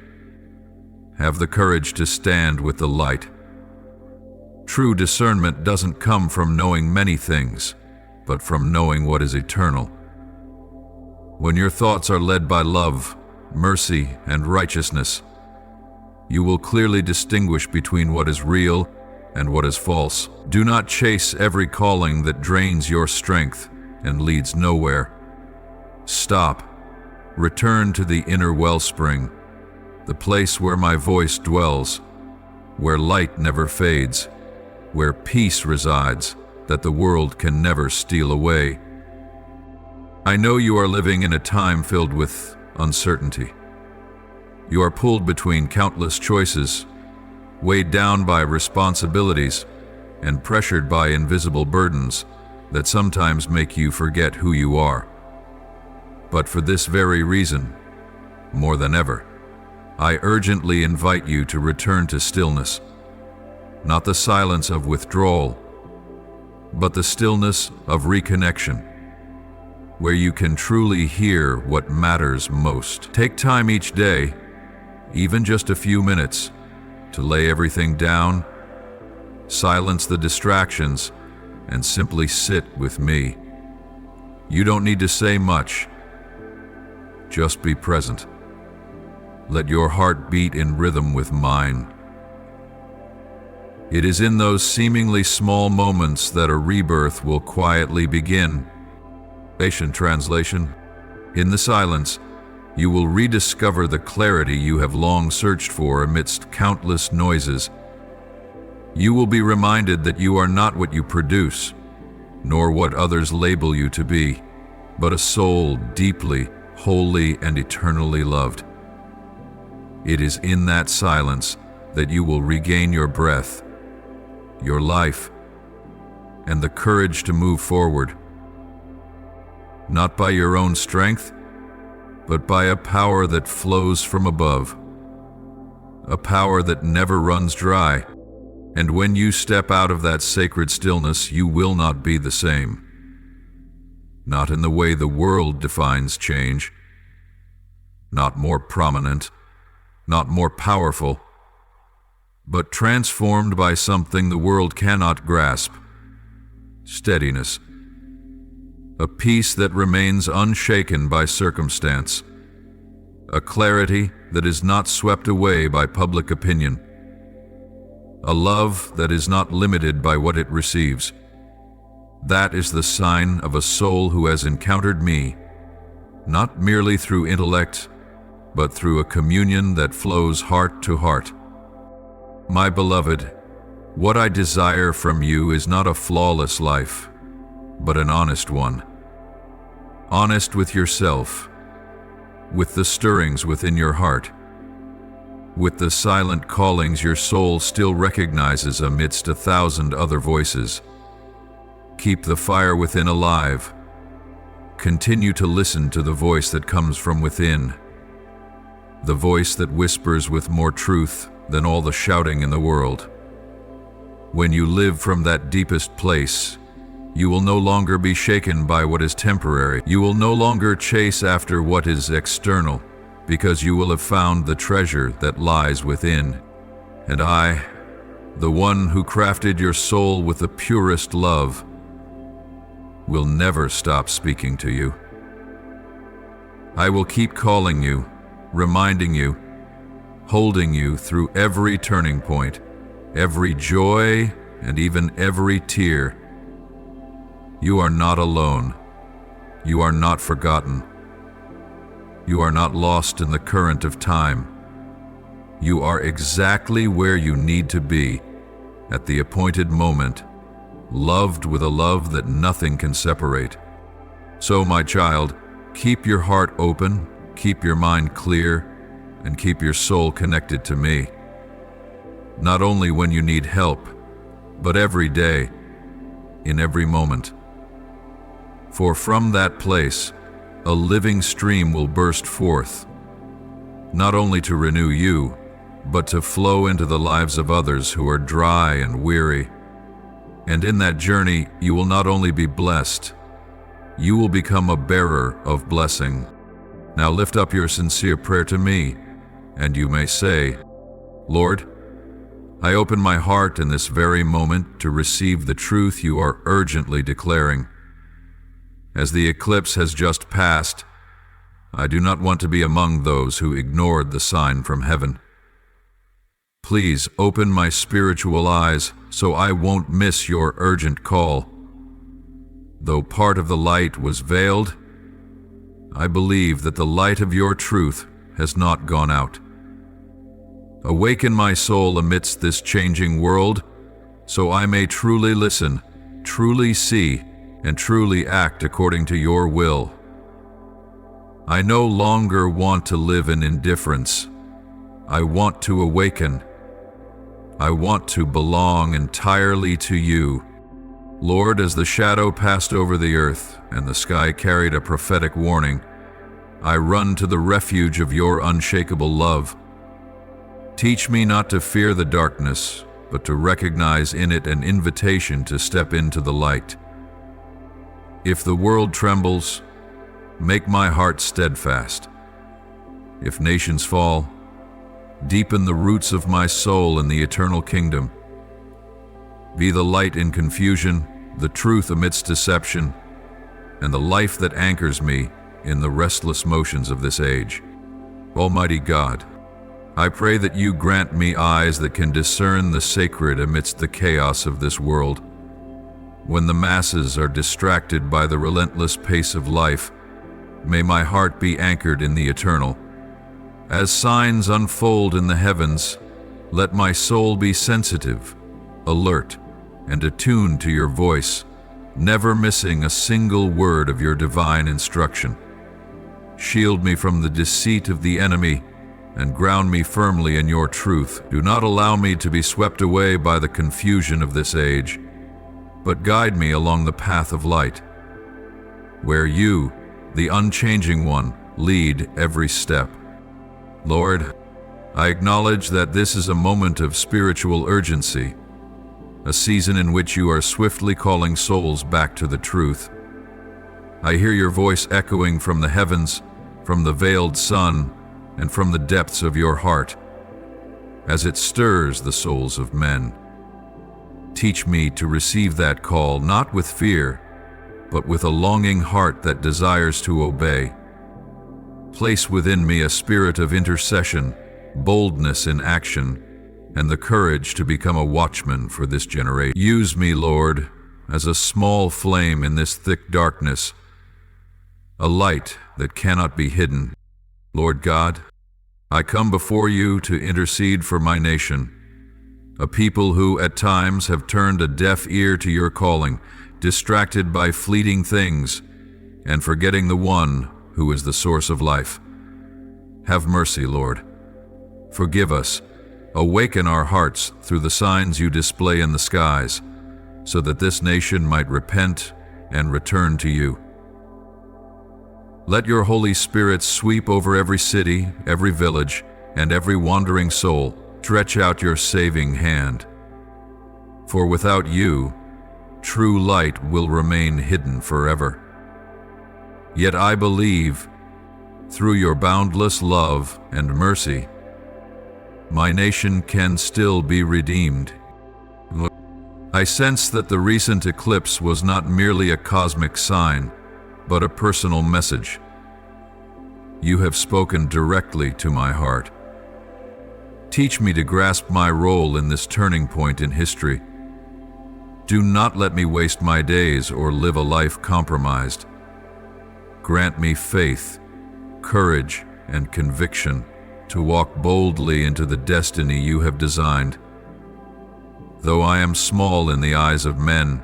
have the courage to stand with the light. True discernment doesn't come from knowing many things, but from knowing what is eternal. When your thoughts are led by love, mercy, and righteousness, you will clearly distinguish between what is real and what is false. Do not chase every calling that drains your strength and leads nowhere. Stop. Return to the inner wellspring, the place where my voice dwells, where light never fades, where peace resides that the world can never steal away. I know you are living in a time filled with uncertainty. You are pulled between countless choices, weighed down by responsibilities, and pressured by invisible burdens that sometimes make you forget who you are. But for this very reason, more than ever, I urgently invite you to return to stillness, not the silence of withdrawal, but the stillness of reconnection, where you can truly hear what matters most. Take time each day, even just a few minutes, to lay everything down, silence the distractions, and simply sit with me. You don't need to say much. Just be present. Let your heart beat in rhythm with mine. It is in those seemingly small moments that a rebirth will quietly begin. Patient translation. In the silence, you will rediscover the clarity you have long searched for amidst countless noises. You will be reminded that you are not what you produce, nor what others label you to be, but a soul deeply, wholly, and eternally loved. It is in that silence that you will regain your breath, your life, and the courage to move forward. Not by your own strength, but by a power that flows from above. A power that never runs dry. And when you step out of that sacred stillness, you will not be the same. Not in the way the world defines change. Not more prominent, not more powerful, but transformed by something the world cannot grasp. Steadiness. A peace that remains unshaken by circumstance. A clarity that is not swept away by public opinion. A love that is not limited by what it receives. That is the sign of a soul who has encountered me, not merely through intellect, but through a communion that flows heart to heart. My beloved, what I desire from you is not a flawless life, but an honest one. Honest with yourself, with the stirrings within your heart, with the silent callings your soul still recognizes amidst 1,000 other voices. Keep the fire within alive. Continue to listen to the voice that comes from within, the voice that whispers with more truth than all the shouting in the world. When you live from that deepest place, you will no longer be shaken by what is temporary. You will no longer chase after what is external, because you will have found the treasure that lies within. And I, the one who crafted your soul with the purest love, will never stop speaking to you. I will keep calling you, reminding you, holding you through every turning point, every joy, and even every tear. You are not alone. You are not forgotten. You are not lost in the current of time. You are exactly where you need to be, at the appointed moment, loved with a love that nothing can separate. So, my child, keep your heart open, keep your mind clear, and keep your soul connected to me. Not only when you need help, but every day, in every moment. For from that place, a living stream will burst forth, not only to renew you, but to flow into the lives of others who are dry and weary. And in that journey, you will not only be blessed, you will become a bearer of blessing. Now lift up your sincere prayer to me, and you may say, Lord, I open my heart in this very moment to receive the truth you are urgently declaring. As the eclipse has just passed, I do not want to be among those who ignored the sign from heaven. Please open my spiritual eyes so I won't miss your urgent call. Though part of the light was veiled, I believe that the light of your truth has not gone out. Awaken my soul amidst this changing world, so I may truly listen, truly see, and truly act according to your will. I no longer want to live in indifference. I want to awaken. I want to belong entirely to you. Lord, as the shadow passed over the earth and the sky carried a prophetic warning, I run to the refuge of your unshakable love. Teach me not to fear the darkness, but to recognize in it an invitation to step into the light. If the world trembles, make my heart steadfast. If nations fall, deepen the roots of my soul in the eternal kingdom. Be the light in confusion, the truth amidst deception, and the life that anchors me in the restless motions of this age. Almighty God, I pray that you grant me eyes that can discern the sacred amidst the chaos of this world. When the masses are distracted by the relentless pace of life, may my heart be anchored in the eternal. As signs unfold in the heavens, let my soul be sensitive, alert, and attuned to your voice, never missing a single word of your divine instruction. Shield me from the deceit of the enemy and ground me firmly in your truth. Do not allow me to be swept away by the confusion of this age, but guide me along the path of light, where you, the unchanging one, lead every step. Lord, I acknowledge that this is a moment of spiritual urgency, a season in which you are swiftly calling souls back to the truth. I hear your voice echoing from the heavens, from the veiled sun, and from the depths of your heart, as it stirs the souls of men. Teach me to receive that call, not with fear, but with a longing heart that desires to obey. Place within me a spirit of intercession, boldness in action, and the courage to become a watchman for this generation. Use me, Lord, as a small flame in this thick darkness, a light that cannot be hidden. Lord God, I come before you to intercede for my nation, a people who at times have turned a deaf ear to your calling, distracted by fleeting things, and forgetting the one who is the source of life. Have mercy, Lord. Forgive us. Awaken our hearts through the signs you display in the skies, so that this nation might repent and return to you. Let your Holy Spirit sweep over every city, every village, and every wandering soul. Stretch out your saving hand. For without you, true light will remain hidden forever. Yet I believe, through your boundless love and mercy, my nation can still be redeemed. I sense that the recent eclipse was not merely a cosmic sign, but a personal message. You have spoken directly to my heart. Teach me to grasp my role in this turning point in history. Do not let me waste my days or live a life compromised. Grant me faith, courage, and conviction to walk boldly into the destiny you have designed. Though I am small in the eyes of men,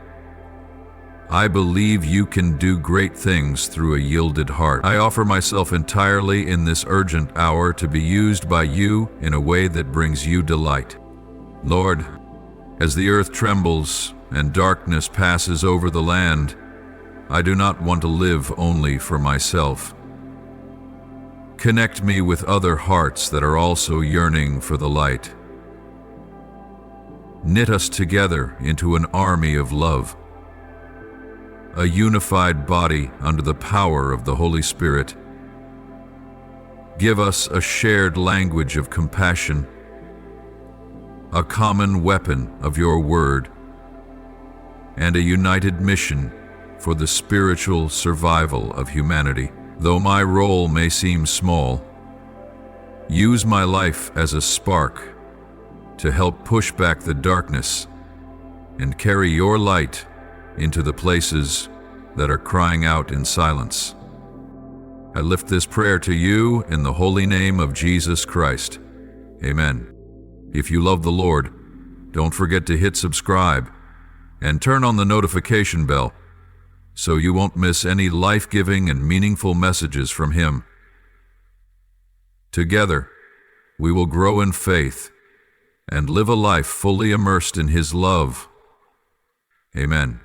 I believe you can do great things through a yielded heart. I offer myself entirely in this urgent hour to be used by you in a way that brings you delight. Lord, as the earth trembles and darkness passes over the land, I do not want to live only for myself. Connect me with other hearts that are also yearning for the light. Knit us together into an army of love, a unified body under the power of the Holy Spirit. Give us a shared language of compassion, a common weapon of your word, and a united mission for the spiritual survival of humanity. Though my role may seem small, use my life as a spark to help push back the darkness and carry your light into the places that are crying out in silence. I lift this prayer to you in the holy name of Jesus Christ. Amen. If you love the Lord, don't forget to hit subscribe and turn on the notification bell so you won't miss any life-giving and meaningful messages from Him. Together, we will grow in faith and live a life fully immersed in His love. Amen.